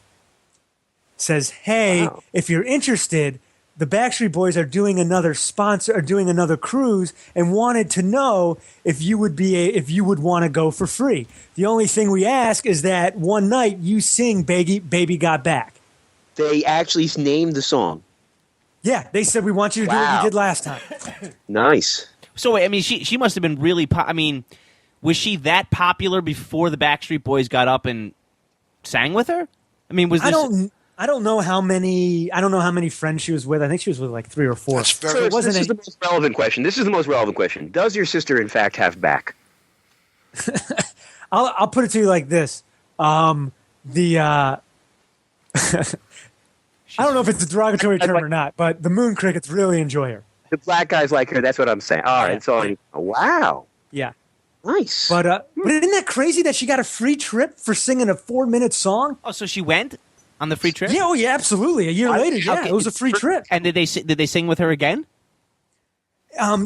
Says, hey, if you're interested, the Backstreet Boys are doing another cruise and wanted to know if you would want to go for free. The only thing we ask is that one night you sing Baby Got Back. They actually named the song. Yeah, they said we want you to do what you did last time. Nice. So I mean, she must have been really. I mean, was she that popular before the Backstreet Boys got up and sang with her? I mean, was this? I don't know how many friends she was with. I think she was with like 3 or 4. This is the most relevant question. Does your sister, in fact, have back? I'll put it to you like this. I don't know if it's a derogatory term or not, but the Moon Crickets really enjoy her. The black guys like her. That's what I'm saying. All right. So, wow. Yeah. Nice. But isn't that crazy that she got a free trip for singing a 4-minute song? Oh, so she went on the free trip? Yeah, absolutely. A year later, it was a free trip. And did they sing with her again?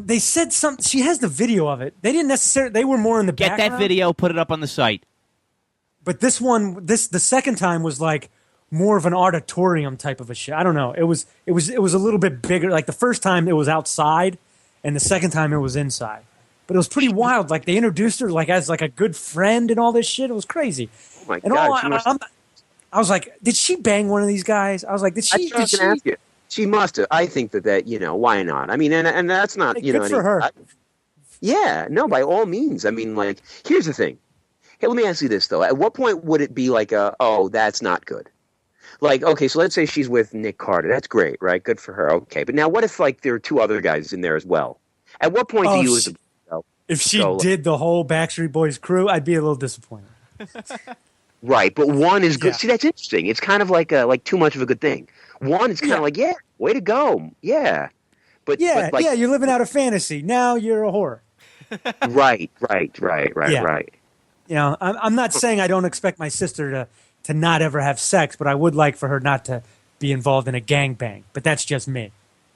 They said something. She has the video of it. They didn't necessarily. They were more in the background. Get that video, put it up on the site. But this one, the second time was like more of an auditorium type of a shit. I don't know. It was a little bit bigger. Like the first time it was outside, and the second time it was inside. But it was pretty wild. Like they introduced her like as like a good friend and all this shit. It was crazy. Oh my God! I was like, did she bang one of these guys? I was like, did she? Ask you. She must have. I think that why not? I mean, and that's not good for her. Yeah, no, by all means. I mean, like, here's the thing. Hey, let me ask you this though. At what point would it be like that's not good? Like, okay, so let's say she's with Nick Carter. That's great, right? Good for her. Okay, but now what if like there are 2 other guys in there as well? At what point do you? If she did the whole Backstreet Boys crew, I'd be a little disappointed. Right, but one is good. Yeah. See, that's interesting. It's kind of like too much of a good thing. One is kind of like, yeah, way to go, yeah. But you're living out a fantasy. Now you're a whore. Right. You know, I'm not saying I don't expect my sister to not ever have sex, but I would like for her not to be involved in a gangbang. But that's just me.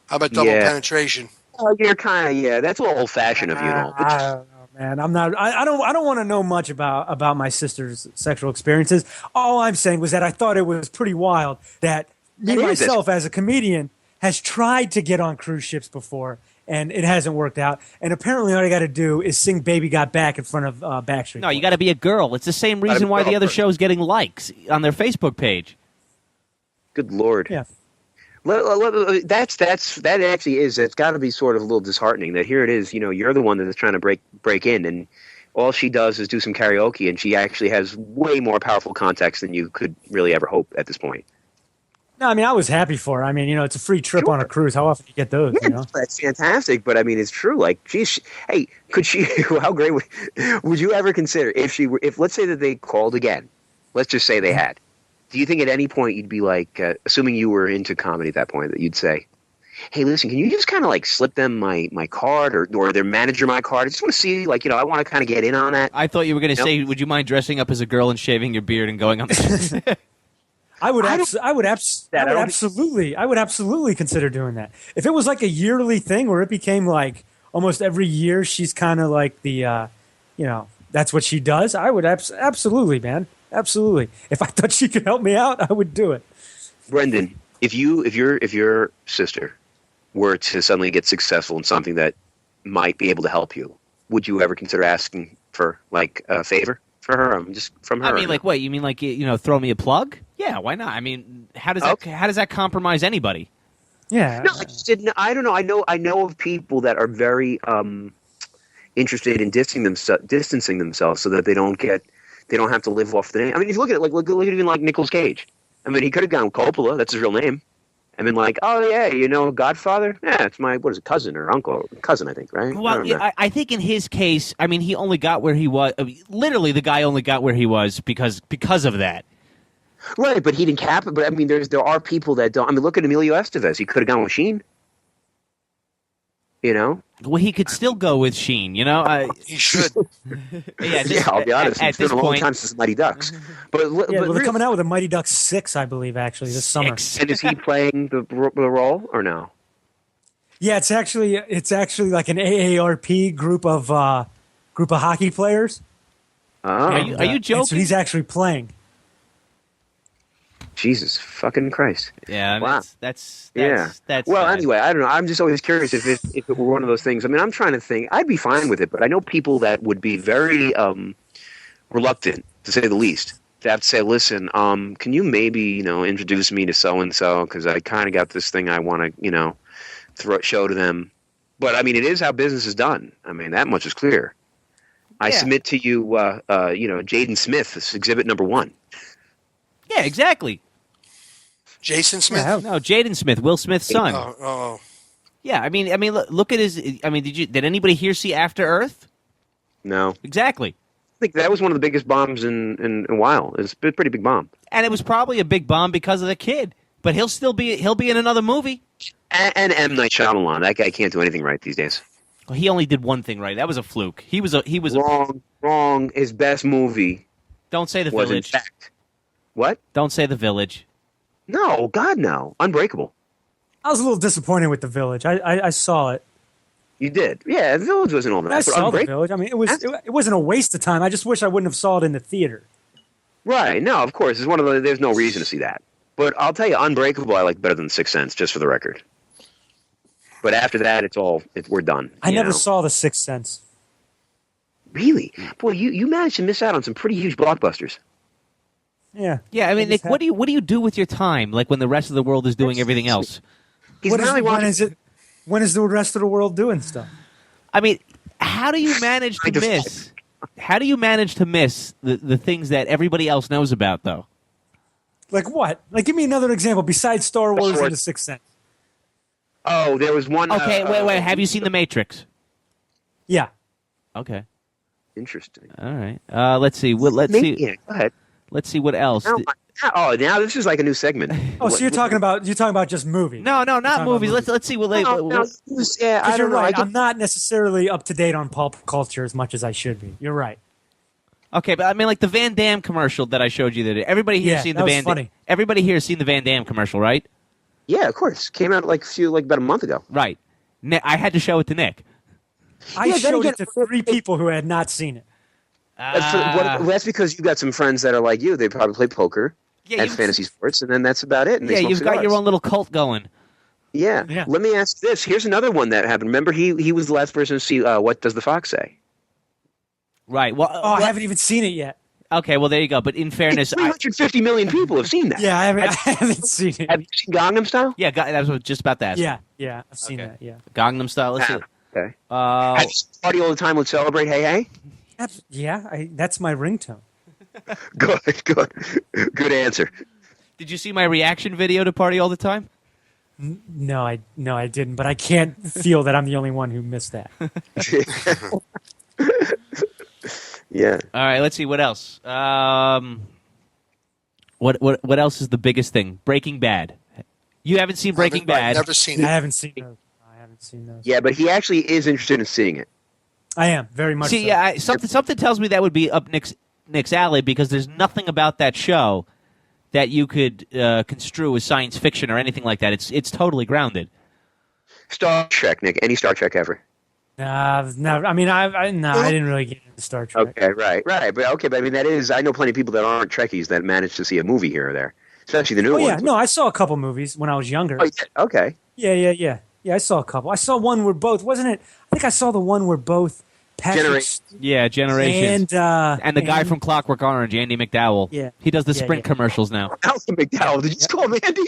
How about double penetration? Oh, you're kind of that's a little old fashioned of you. I don't know, man. I'm not. I don't want to know much about my sister's sexual experiences. All I'm saying was that I thought it was pretty wild that myself as a comedian has tried to get on cruise ships before and it hasn't worked out. And apparently, all I got to do is sing "Baby Got Back" in front of Backstreet. No, you got to be a girl. It's the same reason why the other show's getting likes on their Facebook page. Good Lord. Yeah. That actually is. It's got to be sort of a little disheartening that here it is. You know, you're the one that is trying to break in, and all she does is do some karaoke, and she actually has way more powerful contacts than you could really ever hope at this point. No, I mean, I was happy for her. I mean, it's a free trip on a cruise. How often do you get those? Yeah, that's fantastic. But I mean, it's true. Like, hey, could she? How great would you ever consider if let's say that they called again? Let's just say they had. Do you think at any point you'd be like, assuming you were into comedy at that point, that you'd say, hey, listen, can you just kind of like slip them my card or their manager my card? I just want to see, like, I want to kind of get in on that. I thought you were going to say, would you mind dressing up as a girl and shaving your beard and going on the I would absolutely consider doing that. If it was like a yearly thing where it became like almost every year she's kind of like the, that's what she does, I would absolutely, man. Absolutely. If I thought she could help me out, I would do it. Brendan, if your sister were to suddenly get successful in something that might be able to help you, would you ever consider asking for like a favor for her? Just from her. I mean, like what? You mean like throw me a plug? Yeah, why not? I mean, how does that compromise anybody? Yeah. No, I don't know. I know of people that are very interested in distancing themselves so that they don't have to live off the name. I mean, if you look at it, look at even like Nicolas Cage. I mean, he could have gone with Coppola. That's his real name. And been like, oh, yeah, Godfather? Yeah, it's my, cousin or uncle? Cousin, I think, right? Well, I think in his case, I mean, he only got where he was. Literally, the guy only got where he was because of that. Right, but he didn't cap it. But, I mean, there are people that don't. I mean, look at Emilio Estevez. He could have gone with Sheen. Well, he could still go with Sheen, He should. I'll be honest. It's been a long time since Mighty Ducks. But they're coming out with a Mighty Ducks 6, I believe, actually, this summer. And is he playing the role or no? Yeah, it's actually like an AARP group of hockey players. Oh, Are you And so joking? he's actually playing. Jesus fucking Christ! Yeah, I mean, Wow. that's Well, sad. anyway, I don't know. I'm just always curious if it were one of those things. I mean, I'm trying to think. I'd be fine with it, but I know people that would be very reluctant, to say the least, to have to say, "Listen, can you maybe introduce me to so and so because I kind of got this thing I want to show to them." But I mean, it is how business is done. I mean, that much is clear. I submit to you, Jaden Smith, this exhibit number 1. Yeah, exactly. Jason Smith. Yeah, No, Jaden Smith, Will Smith's son. Oh. Yeah, I mean, look at his. I mean, did anybody here see After Earth? No, Exactly. I think that was one of the biggest bombs in a while. It's a pretty big bomb. And it was probably a big bomb because of the kid. But he'll be in another movie. And M. Night Shyamalan. That guy can't do anything right these days. Well, he only did one thing right. That was a fluke. He was Wrong. His best movie Don't say The was, Village. in fact, what? Don't say The Village. No, God, no. Unbreakable. I was a little disappointed with The Village. I saw it. You did. Yeah, The Village wasn't all that. I but saw The Unbreakable. Village. I mean, it wasn't a waste of time. I just wish I wouldn't have saw it in the theater. Right. No, of course. It's one of the. There's no reason to see that. But I'll tell you, Unbreakable I like better than Sixth Sense, just for the record. But after that, we're done. I never saw The Sixth Sense. Really? Boy, you managed to miss out on some pretty huge blockbusters. Yeah. Yeah, I mean, Nick, what do you do with your time? Like when the rest of the world is doing everything else? When is the rest of the world doing stuff? I mean, how do you manage to miss? How do you manage to miss the things that everybody else knows about, though? Like what? Like, give me another example besides Star Wars and The Sixth Sense. Oh, there was one. Okay, wait. Have you seen The Matrix? Yeah. Okay. Interesting. All right. Let's see. Let's see. Yeah, go ahead. Let's see what else. Now this is like a new segment. Oh, so you're talking about just movies? No, not movies. Let's see what. Yeah, I You're don't know. right. I'm not necessarily up to date on pulp culture as much as I should be. You're right. Okay, but I mean, like the Van Damme commercial that I showed you the other day. Everybody here seen the Van. Funny. Everybody here seen the Van Damme commercial, right? Yeah, of course. Came out like about a month ago. Right. I had to show it to Nick. I showed it to 3 people who had not seen it. That's because you got some friends that are like you. They probably play poker and fantasy sports, and then that's about it. And yeah, you've got your own little cult going. Yeah. Let me ask this. Here's another one that happened. Remember, he was the last person to see What Does the Fox Say? Right. Well, I haven't even seen it yet. Okay, well, there you go. But in fairness, 350 million people have seen that. Yeah, I haven't seen it. Have you seen Gangnam Style? Yeah, that was just about that. Yeah, I've seen that. Yeah. Gangnam Style. Let's see. Okay. Have you seen Party All the Time Would Celebrate? Hey. Yeah, that's my ringtone. Good answer. Did you see my reaction video to Party All the Time? No, I didn't. But I can't feel that I'm the only one who missed that. Yeah. All right. Let's see what else. What else is the biggest thing? Breaking Bad. You haven't seen Breaking Bad? Never seen it. I haven't seen those. Yeah, but he actually is interested in seeing it. I am very much. See, so. yeah, something tells me that would be up Nick's alley because there's nothing about that show that you could construe as science fiction or anything like that. It's totally grounded. Star Trek, Nick. Any Star Trek ever? No. I mean, I didn't really get into Star Trek. Okay, right. But I mean, that is. I know plenty of people that aren't Trekkies that manage to see a movie here or there, especially the new ones. Yeah, no, I saw a couple movies when I was younger. Oh, okay. Yeah. I saw a couple. I saw one where both, wasn't it? I think I saw the one where both Patrick Generations. And the guy and- from Clockwork Orange, Andy McDowell. Yeah. He does the Yeah, Sprint commercials now. Malcolm McDowell. Did you just call him Andy?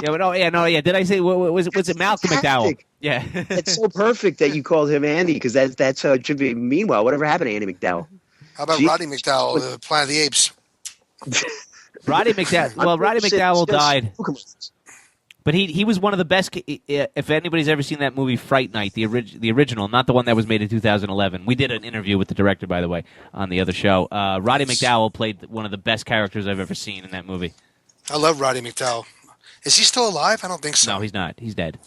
Yeah. Did I say was it Malcolm McDowell? Yeah. It's so perfect that you called him Andy because that's how it should be. Meanwhile, whatever happened to Andy McDowell? How about Roddy McDowell, Planet of the Apes? Roddy McDowell. Well, Roddy McDowell died. But he was one of the best. If anybody's ever seen that movie Fright Night, the original, not the one that was made in 2011. We did an interview with the director, by the way, on the other show. Roddy McDowell played one of the best characters I've ever seen in that movie. I love Roddy McDowell. Is he still alive? I don't think so. No, he's not. He's dead.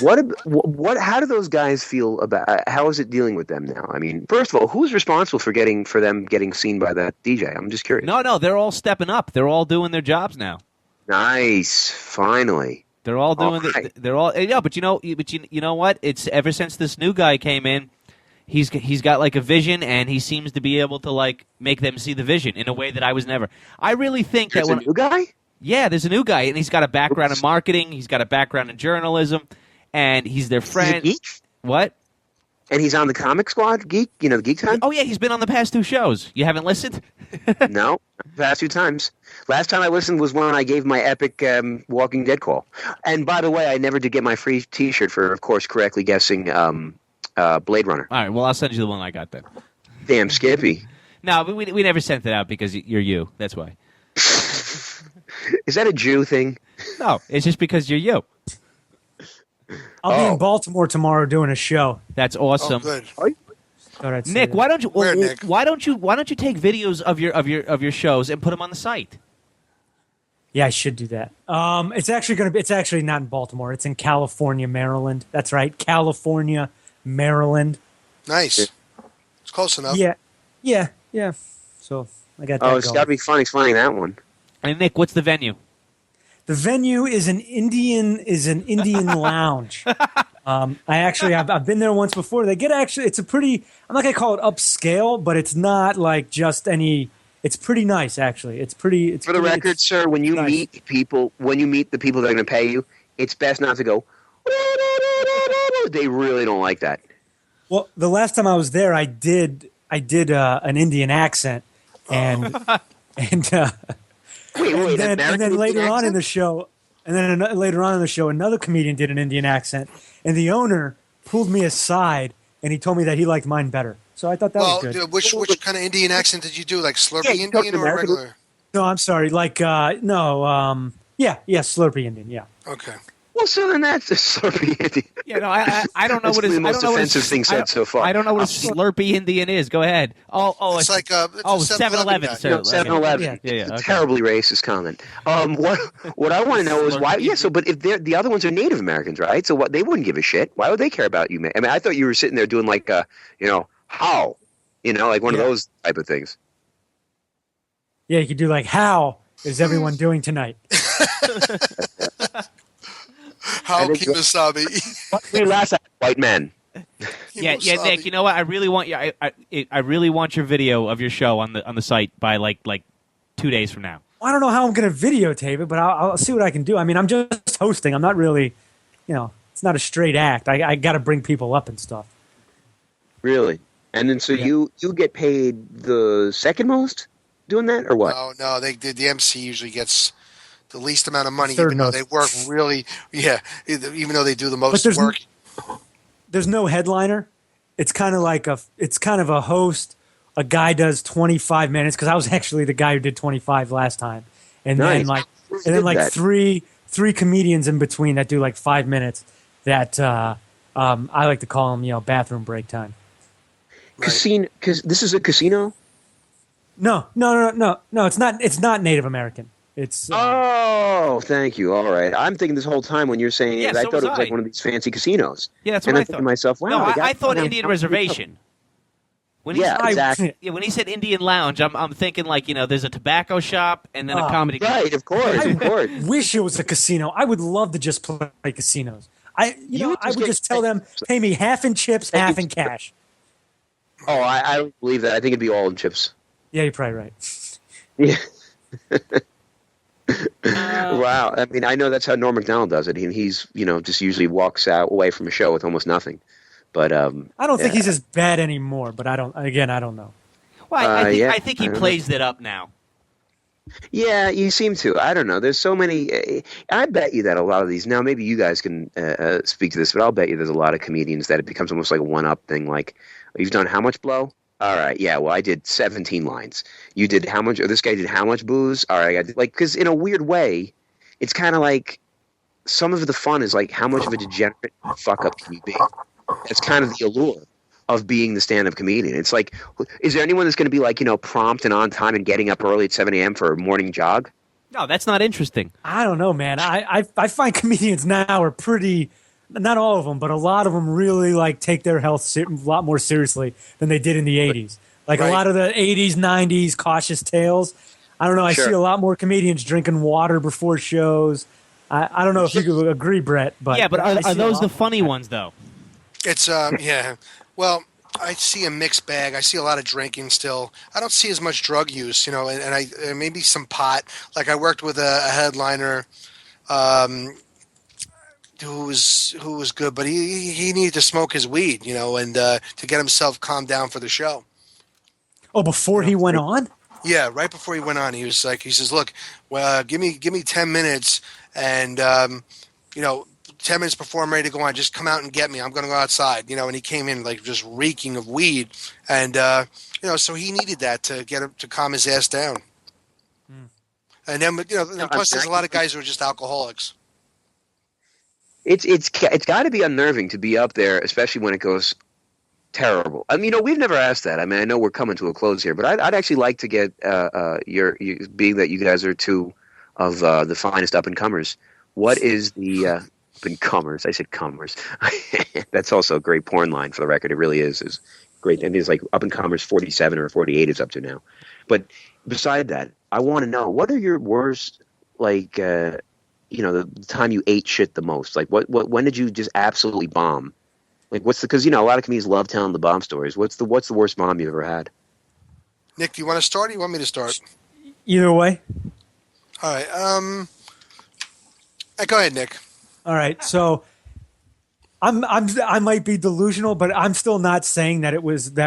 What? How do those guys feel about? How is it dealing with them now? I mean, first of all, who's responsible for them getting seen by that DJ? I'm just curious. No, they're all stepping up. They're all doing their jobs now. Nice, finally. They're all doing. Right. They're all. Yeah, but you know what? It's ever since this new guy came in, he's got like a vision, and he seems to be able to like make them see the vision in a way that I was never. I really think There's that a new guy? Yeah, there's a new guy, and he's got a background in marketing. He's got a background in journalism, and he's their friend. He's a geek? What? And he's on the Comic Squad, Geek? You know, the Geek Time? Oh, yeah, he's been on the past 2 shows. You haven't listened? No, past 2 times. Last time I listened was when I gave my epic Walking Dead call. And by the way, I never did get my free T-shirt for, of course, correctly guessing Blade Runner. All right, well, I'll send you the one I got then. Damn, Skippy. No, but we never sent it out because you're you. That's why. Is that a Jew thing? No, it's just because you're you. I'll be in Baltimore tomorrow doing a show. That's awesome. Oh, good. Nick, why don't you? Where, Nick? Why don't you take videos of your shows and put them on the site? Yeah, I should do that. It's actually not in Baltimore. It's in California, Maryland. That's right, California, Maryland. Nice. It's close enough. Yeah. So I got that. Oh, it's going. got to be fun explaining that one. And Nick, what's the venue? The venue is an Indian lounge. I've been there once before. It's a pretty, I'm not gonna call it upscale, but it's not like just any. It's pretty nice, actually. It's pretty. It's for the record, sir. When you meet the people that are going to pay you, it's best not to go. They really don't like that. Well, the last time I was there, I did an Indian accent, and Wait, and then later on in the show, another comedian did an Indian accent, and the owner pulled me aside, and he told me that he liked mine better. So I thought that was good. Which kind of Indian accent did you do? Like Slurpee Indian or regular? No, I'm sorry. Like Slurpee Indian. Yeah. Okay. Well, so then that's a Slurpee Indian. Yeah, no, I don't know what the most offensive thing said so far. I don't know what a Slurpee Indian is. Go ahead. It's like a 7-Eleven, sir. 7-Eleven. Yeah. It's a terribly racist comment. What I want to know is why? Yeah. So, but if the other ones are Native Americans, right? So what? They wouldn't give a shit. Why would they care about you, man? I mean, I thought you were sitting there doing like how, like one of those type of things. Yeah, you could do like, how is everyone doing tonight? How Kimasabi? We last at white men. Yeah, Nick. You know what? I really want you. I really want your video of your show on the site by like 2 days from now. I don't know how I'm going to videotape it, but I'll see what I can do. I mean, I'm just hosting. I'm not really, it's not a straight act. I got to bring people up and stuff. Really? And then so you get paid the second most doing that, or what? No. The MC usually gets the least amount of money, Third even though most. they work really. Yeah, even though they do the most work. There's no headliner. It's kind of like a host. A guy does 25 minutes because I was actually the guy who did 25 last time, and Nice. then three comedians in between that do like 5 minutes. That I like to call them, bathroom break time. Casino? Because this is a casino. No. It's not. It's not Native American. It's. Oh, thank you. All right. I'm thinking this whole time when you're saying it, I thought it was like one of these fancy casinos. Yeah, that's and what I I thought thought. to myself, wow. No, I thought Indian reservation. When he said, exactly. Yeah, when he said Indian lounge, I'm thinking like there's a tobacco shop and then a comedy. Right, of course. I wish it was a casino. I would love to just play casinos. I would just tell them, pay me half in chips, half in cash. Oh, I don't believe that. I think it'd be all in chips. Yeah, you're probably right. Yeah. Wow. I mean, I know that's how Norm Macdonald does it. He's just usually walks away from a show with almost nothing. But I don't think he's as bad anymore. But I don't know. Well, I think he plays it up now. Yeah, you seem to. I don't know. There's so many. I bet you that a lot of these. Now, maybe you guys can speak to this, but I'll bet you there's a lot of comedians that it becomes almost like a one-up thing. Like, you've done how much blow? All right, yeah. Well, I did 17 lines. You did how much? Or this guy did how much booze? All right, I did because in a weird way, it's kind of like some of the fun is like how much of a degenerate fuck up can you be? That's kind of the allure of being the stand-up comedian. It's like, is there anyone that's going to be like, prompt and on time and getting up early at 7 a.m. for a morning jog? No, that's not interesting. I don't know, man. I find comedians now are pretty, not all of them, but a lot of them really like take their health a lot more seriously than they did in the 80s. Like a lot of the 80s, 90s cautious tales. I don't know. I see a lot more comedians drinking water before shows. I don't know if you could agree, Brett. But yeah, but are those the funny ones, though? It's yeah. Well, I see a mixed bag. I see a lot of drinking still. I don't see as much drug use, and maybe some pot. Like I worked with a headliner um, who was good, but he needed to smoke his weed, and to get himself calmed down for the show. Oh, before he went on? Yeah, right before he went on, he says, "Look, well, give me 10 minutes, and 10 minutes before I'm ready to go on, just come out and get me. I'm going to go outside." And he came in like just reeking of weed, and so he needed that to get him to calm his ass down. And then and plus there's a lot of guys who are just alcoholics. It's got to be unnerving to be up there, especially when it goes terrible. I mean, we've never asked that. I mean, I know we're coming to a close here, but I'd actually like to get your being that you guys are two of the finest up and comers. What is the up and comers? I said comers. That's also a great porn line for the record. It really is great. And it's like up and comers 47 or 48 is up to now. But beside that, I want to know, what are your worst, like, the time you ate shit the most? Like, when did you just absolutely bomb? Like, because a lot of comedians love telling the bomb stories. What's the worst bomb you've ever had? Nick, do you want to start or you want me to start? Either way. All right. Go ahead, Nick. All right. So I might be delusional, but I'm still not saying that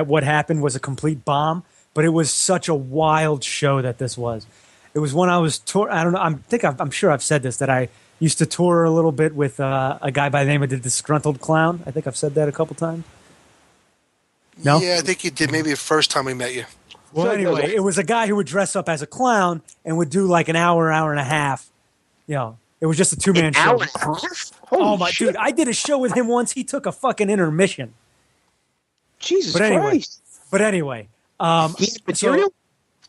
what happened was a complete bomb, but it was such a wild show that this was. It was when I was I don't know. I'm sure I've said this, that I used to tour a little bit with a guy by the name of the Disgruntled Clown. I think I've said that a couple times. No? Yeah, I think you did. Maybe the first time we met you. Well, anyway, it was a guy who would dress up as a clown and would do like an hour and a half. It was just a two-man show. Hour and a half? Holy shit. Dude, I did a show with him once. He took a fucking intermission. Jesus Christ. But anyway. Material?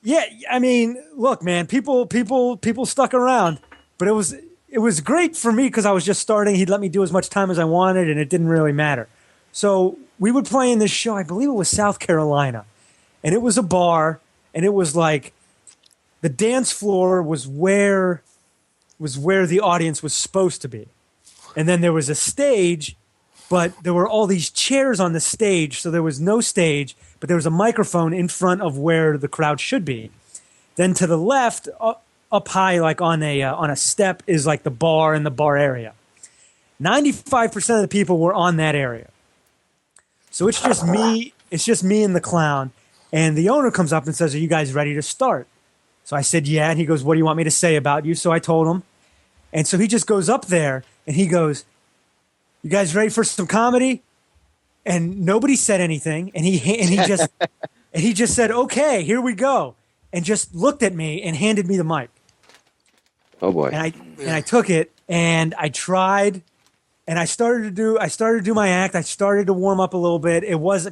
Yeah, I mean, look, man, people stuck around, but it was great for me because I was just starting. He'd let me do as much time as I wanted, and it didn't really matter. So we would play in this show. I believe it was South Carolina, and it was a bar, and it was like the dance floor was where the audience was supposed to be, and then there was a stage, but there were all these chairs on the stage, so there was no stage, but there was a microphone in front of where the crowd should be. Then to the left, up high, like on a step, is like the bar and the bar area. 95% of the people were on that area. So it's just me. It's just me and the clown. And the owner comes up and says, "Are you guys ready to start?" So I said, "Yeah." And he goes, "What do you want me to say about you?" So I told him. And so he just goes up there and he goes, "You guys ready for some comedy?" And nobody said anything. And he just said, "Okay, here we go." And just looked at me and handed me the mic. Oh boy. And I took it and I tried and I started to do my act. I started to warm up a little bit.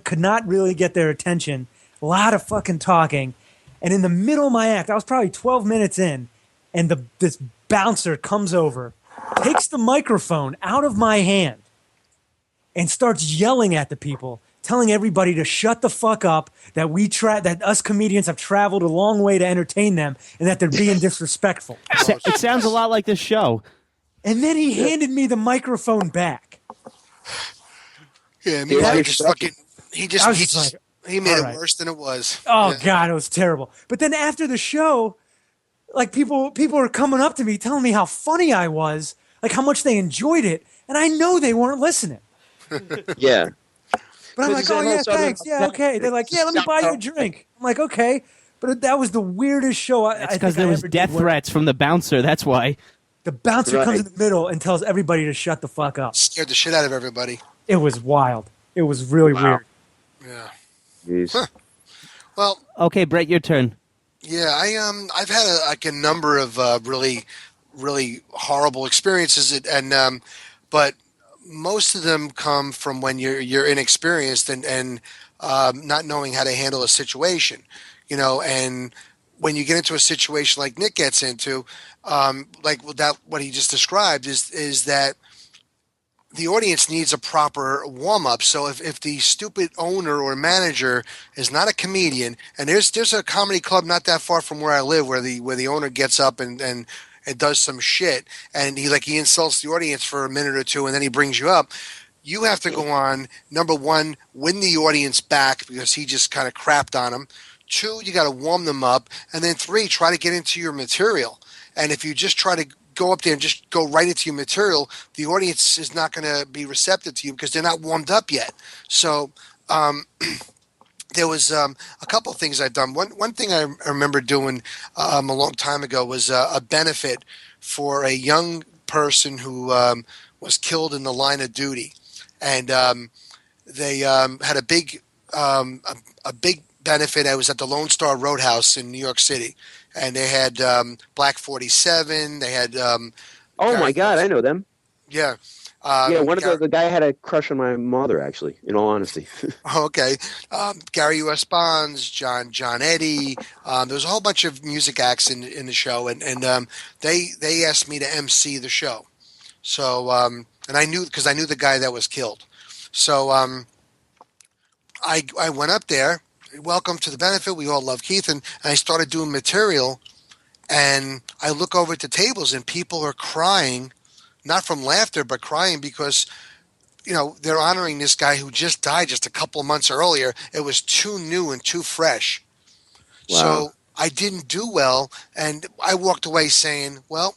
Could not really get their attention. A lot of fucking talking. And in the middle of my act, I was probably 12 minutes in, and this bouncer comes over, takes the microphone out of my hand, and starts yelling at the people, telling everybody to shut the fuck up, that us comedians have traveled a long way to entertain them, and that they're being disrespectful. It sounds a lot like this show. And then he handed me the microphone back. Yeah, I mean, he made it worse than it was. Oh, yeah. God, it was terrible. But then after the show, like people were coming up to me, telling me how funny I was, like how much they enjoyed it, and I know they weren't listening. Yeah. But I'm like, "Oh, yeah, thanks. Yeah, okay." They're like, "Yeah, let me buy you a drink." I'm like, "Okay." But that was the weirdest show I think because there was death threats from the bouncer. That's why. The bouncer comes in the middle and tells everybody to shut the fuck up. Scared the shit out of everybody. It was wild. It was really weird. Yeah. Huh. Well. Okay, Brett, your turn. Yeah, I've had a number of really, really horrible experiences, but most of them come from when you're inexperienced and not knowing how to handle a situation, and when you get into a situation like Nick gets into, what he just described is that the audience needs a proper warm-up. So if the stupid owner or manager is not a comedian, and there's a comedy club not that far from where I live where the owner gets up and does some shit, and he insults the audience for a minute or two, and then he brings you up. you have to go on, number one, win the audience back because he just kind of crapped on them. Two, you got to warm them up. And then three, try to get into your material. And if you just try to go up there and just go right into your material, the audience is not going to be receptive to you because they're not warmed up yet. So there was a couple of things I've done. One thing I remember doing a long time ago was a benefit for a young person who was killed in the line of duty. And they had a big benefit. I was at the Lone Star Roadhouse in New York City, and they had Black 47. They had Oh my Gary God, I know them. yeah. Yeah, one of the guy had a crush on my mother, actually. In all honesty. Okay. Gary U.S. Bonds, John Eddy. There was a whole bunch of music acts in the show, and they asked me to MC the show. So and I knew because I knew the guy that was killed. So I went up there. Welcome to the benefit. We all love Keith, and I started doing material. And I look over at the tables, and people are crying, not from laughter, but crying because they're honoring this guy who just died just a couple of months earlier. It was too new and too fresh. Wow. So I didn't do well, and I walked away saying, well,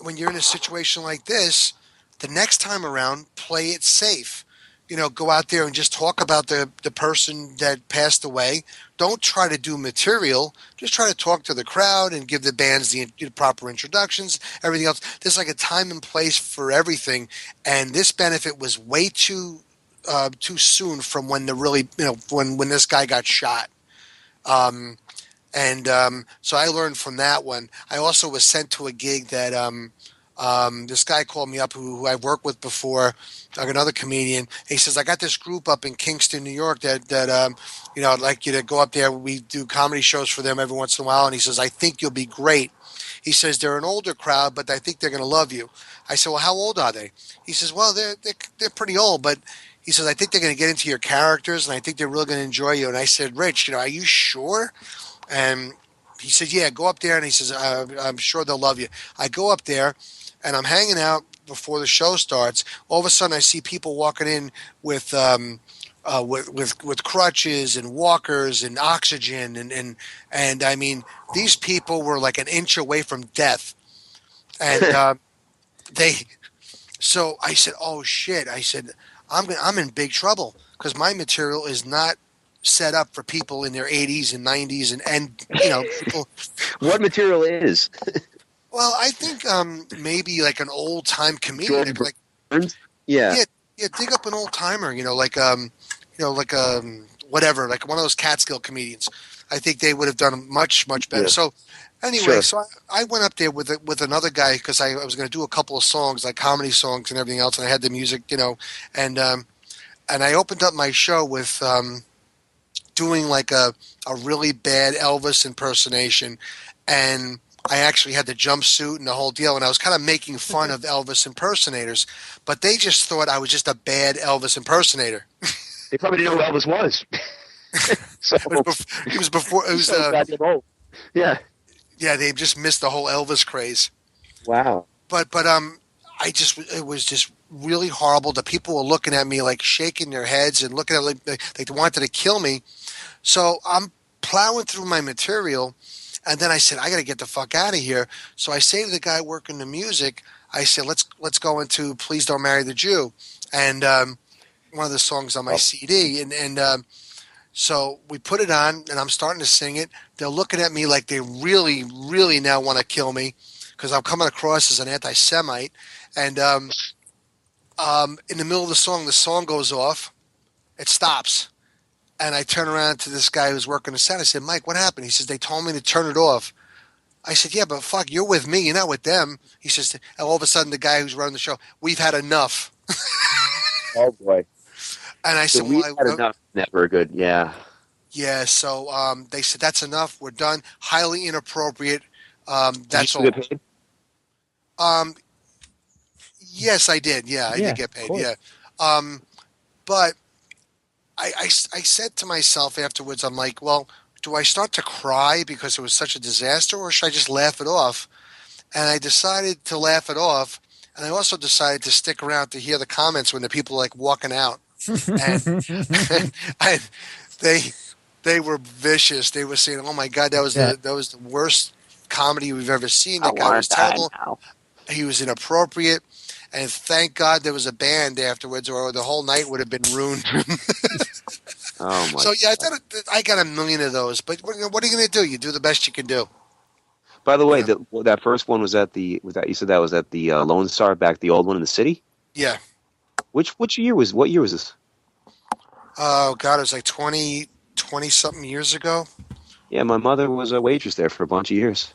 when you're in a situation like this, the next time around, play it safe. Go out there and just talk about the person that passed away. Don't try to do material. Just try to talk to the crowd and give the bands the proper introductions, everything else. There's like a time and place for everything. And this benefit was way too soon from when when this guy got shot. So I learned from that one. I also was sent to a gig that this guy called me up who I've worked with before, like another comedian. He says, I got this group up in Kingston, New York that I'd like you to go up there. We do comedy shows for them every once in a while. And he says, I think you'll be great. He says, they're an older crowd, but I think they're going to love you. I said, well, how old are they? He says, well, they're pretty old, but he says, I think they're going to get into your characters, and I think they're really going to enjoy you. And I said, Rich, are you sure? And he said, yeah, go up there. And he says, I'm sure they'll love you. I go up there, and I'm hanging out before the show starts. All of a sudden, I see people walking in with crutches and walkers and oxygen, and I mean, these people were like an inch away from death, and So I said, oh shit! I said, I'm in big trouble because my material is not set up for people in their 80s and 90s, and people. What material is? Well, I think maybe like an old time comedian, like yeah, dig up an old timer, whatever, like one of those Catskill comedians. I think they would have done much better. Yeah. So anyway, sure. So I went up there with another guy because I was going to do a couple of songs, like comedy songs and everything else, and I had the music, and I opened up my show with doing like a really bad Elvis impersonation, and I actually had the jumpsuit and the whole deal, and I was kind of making fun of Elvis impersonators, but they just thought I was just a bad Elvis impersonator. They probably didn't know who Elvis was. So, it was before. It was so goddamn old. Yeah. Yeah, they just missed the whole Elvis craze. Wow. But it was just really horrible. The people were looking at me like shaking their heads and looking at me like they wanted to kill me. So I'm plowing through my material. And then I said, I got to get the fuck out of here. So I say to the guy working the music, I said, let's go into Please Don't Marry the Jew. And one of the songs on my CD. And so we put it on, and I'm starting to sing it. They're looking at me like they really, really now want to kill me because I'm coming across as an anti-Semite. And in the middle of the song goes off. It stops. And I turn around to this guy who's working the set. I said, Mike, what happened? He says, they told me to turn it off. I said, yeah, but fuck, you're with me. You're not with them. He says, and all of a sudden, the guy who's running the show, we've had enough. Oh, boy. And I said, we've had enough. Never good, yeah. Yeah, so they said, that's enough. We're done. Highly inappropriate. That's all. Did you get paid? Yes, I did. Yeah, I did get paid. Yeah. But I said to myself afterwards, I'm like, well, do I start to cry because it was such a disaster, or should I just laugh it off? And I decided to laugh it off. and I also decided to stick around to hear the comments when the people were, like, walking out, and, and they were vicious. They were saying, "Oh my God, that was the worst comedy we've ever seen. That guy was terrible. He was inappropriate." And thank God there was a band afterwards, or the whole night would have been ruined. Oh my! So yeah, I got a million of those. But what are you going to do? You do the best you can do. By the way, that first one was at the. You said that was at the Lone Star, back the old one in the city. Yeah. What year was this? Oh God, it was like 20 something years ago. Yeah, my mother was a waitress there for a bunch of years.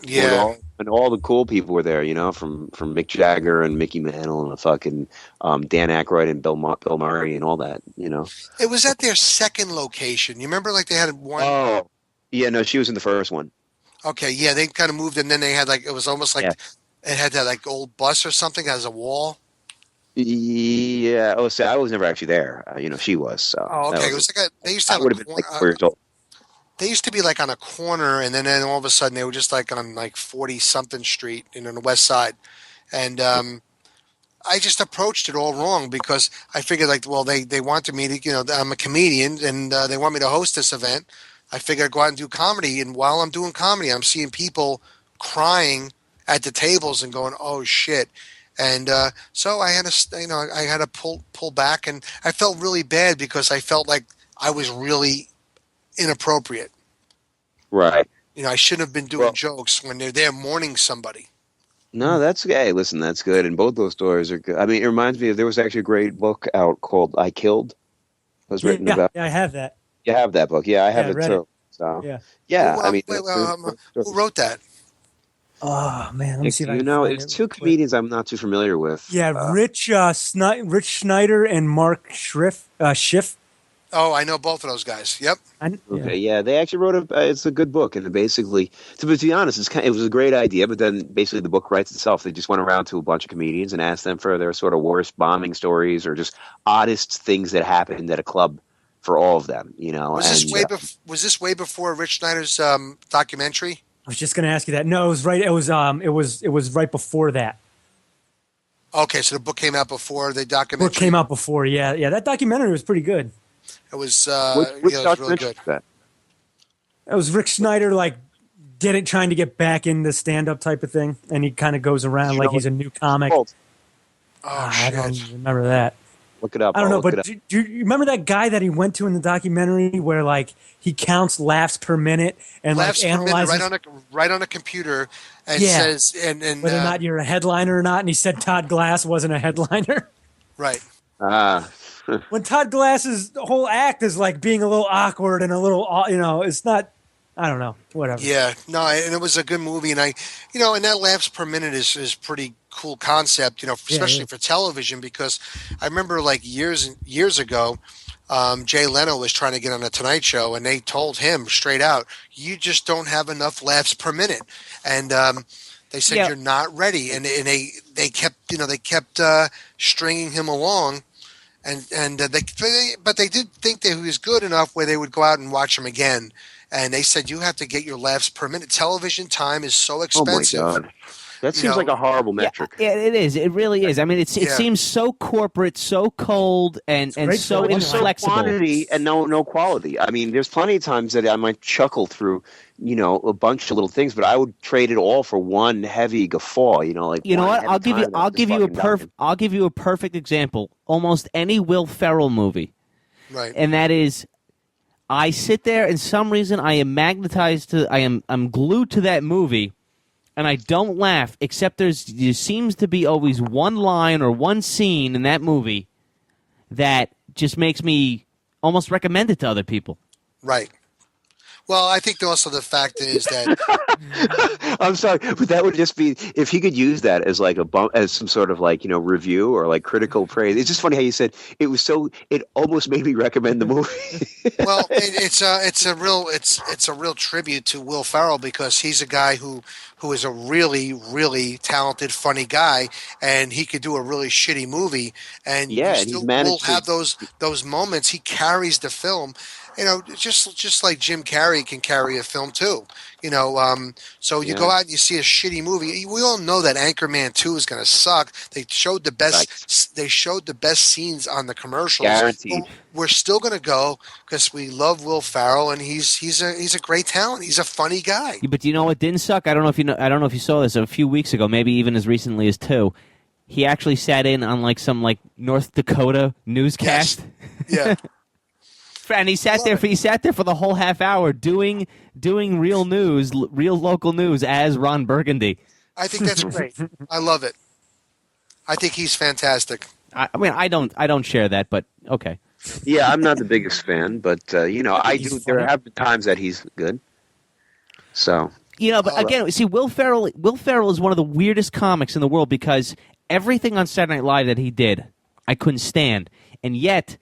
Yeah. And all the cool people were there, from Mick Jagger and Mickey Mantle and the fucking Dan Aykroyd and Bill Murray and all that, It was at their second location. You remember, like, they had one. Oh, yeah, no, she was in the first one. Okay, yeah, they kind of moved, and then they had, like, it was almost like it had that, like, old bus or something as a wall. Yeah. Oh, so I was never actually there. She was. So. Oh, okay. It was like they used to have. I would have been like 4 years old. They used to be like on a corner, and then all of a sudden they were just like on like 40-something street, on the west side, and I just approached it all wrong because I figured, like, well, they wanted me to, I'm a comedian and they want me to host this event. I figured I'd go out and do comedy, and while I'm doing comedy, I'm seeing people crying at the tables and going, "Oh shit." And so I had to pull back, and I felt really bad because I felt like I was really inappropriate. Right. I shouldn't have been doing jokes when they're there mourning somebody. No, listen, that's good. And both those stories are good. I mean, it reminds me there was actually a great book out called I Killed. It was written about. Yeah, I have that. You have that book. Yeah, I have it too. So, yeah. Who wrote that? Oh man, let me see if I can find it's two comedians I'm not too familiar with. Yeah, Rich Schneider and Mark Schiff. Oh, I know both of those guys. Yep. Okay, yeah, they actually wrote it's a good book, and basically, to be honest, it was a great idea, but then basically the book writes itself. They just went around to a bunch of comedians and asked them for their sort of worst bombing stories or just oddest things that happened at a club for all of them. Was this way before Rich Schneider's documentary? I was just going to ask you that. No, it was right. It was right before that. Okay, so the book came out before the documentary. Book came out before, yeah. That documentary was pretty good. It was. Which it was really good. It was Rick Schneider, like, trying to get back into stand-up type of thing, and he kind of goes around like he's a new comic. Oh, I don't remember that. Look it up. I don't know, but do you remember that guy that he went to in the documentary where, like, he counts laughs per minute and laughs like analyzes right on a computer and says and whether or not you're a headliner or not, and he said Todd Glass wasn't a headliner. Right. When Todd Glass's whole act is like being a little awkward and a little, it's not. I don't know. Whatever. Yeah. No, and it was a good movie, and and that laughs per minute is pretty cool concept, especially for television, because I remember like years ago, Jay Leno was trying to get on the Tonight Show, and they told him straight out, "You just don't have enough laughs per minute," and they said you're not ready, and they kept stringing him along. But they did think that he was good enough where they would go out and watch him again. And they said, you have to get your laughs per minute. Television time is so expensive. Oh, my God. That seems like a horrible metric. Yeah, it is. It really is. I mean, it seems so corporate, so cold, and so inflexible. Quantity and no quality. I mean, there's plenty of times that I might chuckle through, a bunch of little things, but I would trade it all for one heavy guffaw. I'll give you a perfect example. Almost any Will Ferrell movie, right? And that is, I sit there, and some reason I am magnetized to. I'm glued to that movie. And I don't laugh, except there seems to be always one line or one scene in that movie that just makes me almost recommend it to other people. Right. Well, I think also the fact is that I'm sorry, but that would just be if he could use that as like as some sort of like review or like critical praise. It's just funny how you said it was so. It almost made me recommend the movie. Well, it's a real tribute to Will Ferrell because he's a guy who is a really, really talented, funny guy, and he could do a really shitty movie, and yeah, you still will have those moments. He carries the film. just like Jim Carrey can carry a film too. So you go out and you see a shitty movie. We all know that Anchorman 2 is going to suck. They showed the best. Right. They showed the best scenes on the commercials. Guaranteed. But we're still going to go because we love Will Ferrell and he's a great talent. He's a funny guy. But you know what didn't suck? I don't know if you know. I don't know if you saw this a few weeks ago, maybe even as recently as 2. He actually sat in on some North Dakota newscast. Yes. Yeah. And he sat there for the whole half hour doing real news, real local news as Ron Burgundy. I think that's great. I love it. I think he's fantastic. I mean, I don't share that, but okay. Yeah, I'm not the biggest fan, but I do. There have been times that he's good. So but again, see, Will Ferrell is one of the weirdest comics in the world because everything on Saturday Night Live that he did, I couldn't stand, and yet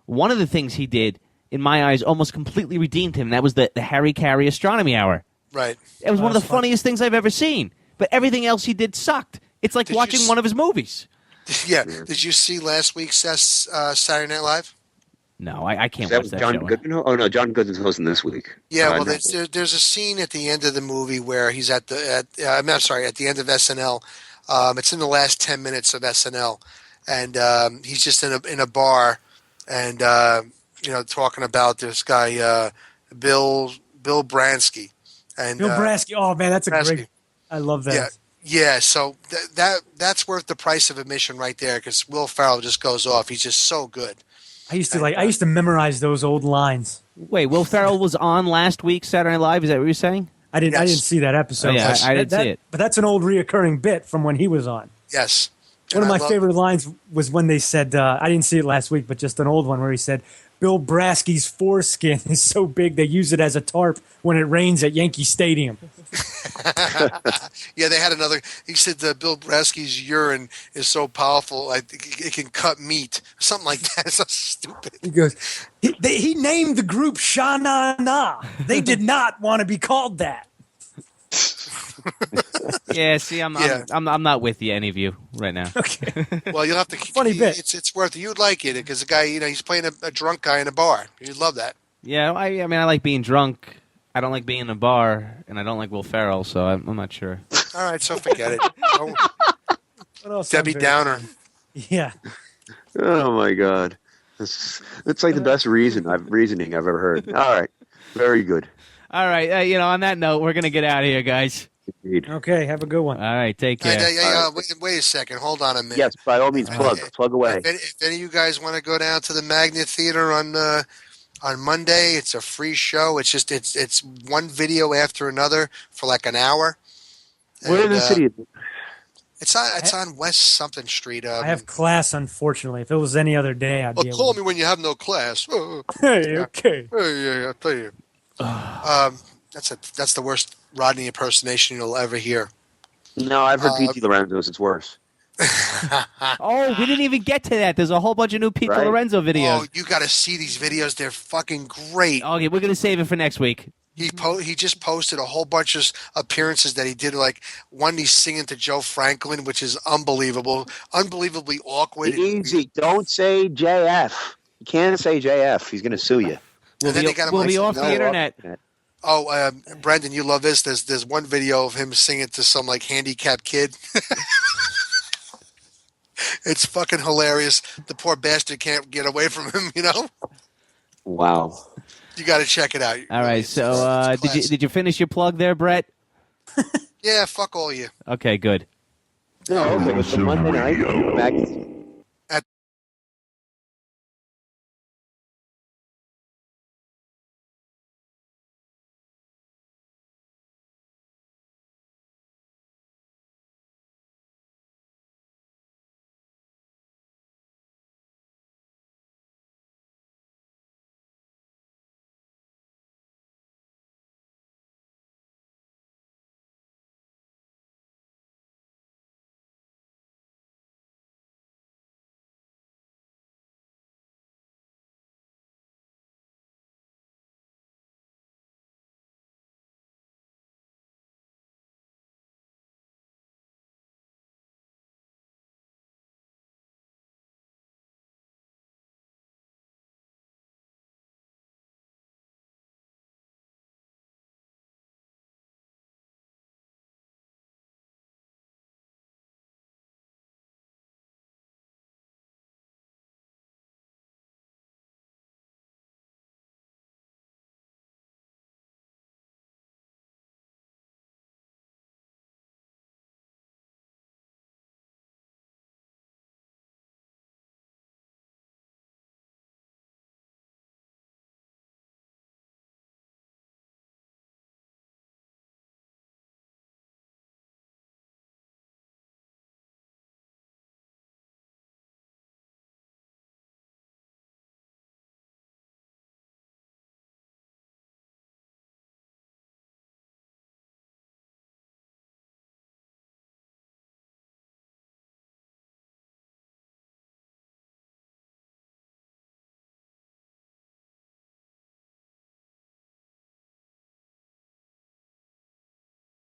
one of the things he did, in my eyes, almost completely redeemed him. That was the Harry Carey Astronomy Hour. Right. It was one of the funniest things I've ever seen. But everything else he did sucked. It's like watching one of his movies. Yeah. Did you see last week's Saturday Night Live? No, I can't watch that John show. Goodman? Oh no, John Goodman's hosting this week. Yeah, well, there's a scene at the end of the movie where he's at the end of SNL. It's in the last 10 minutes of SNL, and he's just in a bar, and talking about this guy, Bill Bransky. And Bill Bransky. Oh man, that's Bransky. I love that. Yeah. So that's worth the price of admission right there because Will Ferrell just goes off. He's just so good. I used to memorize those old lines. Wait, Will Ferrell was on last week's Saturday Night Live. Is that what you're saying? I didn't see that episode. Oh, yeah, I didn't see it. But that's an old reoccurring bit from when he was on. Yes. One of my favorite lines was when they said, I didn't see it last week, but just an old one where he said, Bill Brasky's foreskin is so big they use it as a tarp when it rains at Yankee Stadium. Yeah, they had another. He said Bill Brasky's urine is so powerful, it can cut meat. Something like that. It's so stupid. He goes, he named the group Sha Na Na. They did not want to be called that. Yeah, see, I'm not with you, any of you, right now. Okay. Well, you'll have to. Funny bit. It's worth it. You'd like it because the guy, he's playing a drunk guy in a bar. You'd love that. Yeah, I mean, I like being drunk. I don't like being in a bar, and I don't like Will Ferrell, so I'm not sure. All right, so forget it. Debbie Downer. Yeah. Oh my God, it's like the best reasoning I've ever heard. All right, very good. All right, on that note, we're gonna get out of here, guys. Indeed. Okay, have a good one. All right, take care. Wait a second. Hold on a minute. Yes, by all means, plug away. If any of you guys want to go down to the Magnet Theater on Monday, it's a free show. It's just it's one video after another for like an hour. Where in the city? It's on West something Street. I have class, unfortunately. If it was any other day, I'd be able call me when you have no class. Hey, okay. Hey, I'll tell you. That's the worst Rodney impersonation you'll ever hear. No, I've heard Pete Lorenzo's. It's worse. Oh, we didn't even get to that. There's a whole bunch of new Pete Lorenzo videos. Oh, you got to see these videos. They're fucking great. Okay, we're going to save it for next week. He just posted a whole bunch of appearances that he did. Like one, he's singing to Joe Franklin, which is unbelievable, unbelievably awkward. Easy. Don't say JF. You can't say JF. He's going to sue you. We'll be off the internet. Oh, Brendan, you love this. There's one video of him singing to some handicapped kid. It's fucking hilarious. The poor bastard can't get away from him. Wow. You got to check it out. All right. So, did you finish your plug there, Brett? Yeah. Fuck all you. Okay. Good. No. Okay. It's Monday night.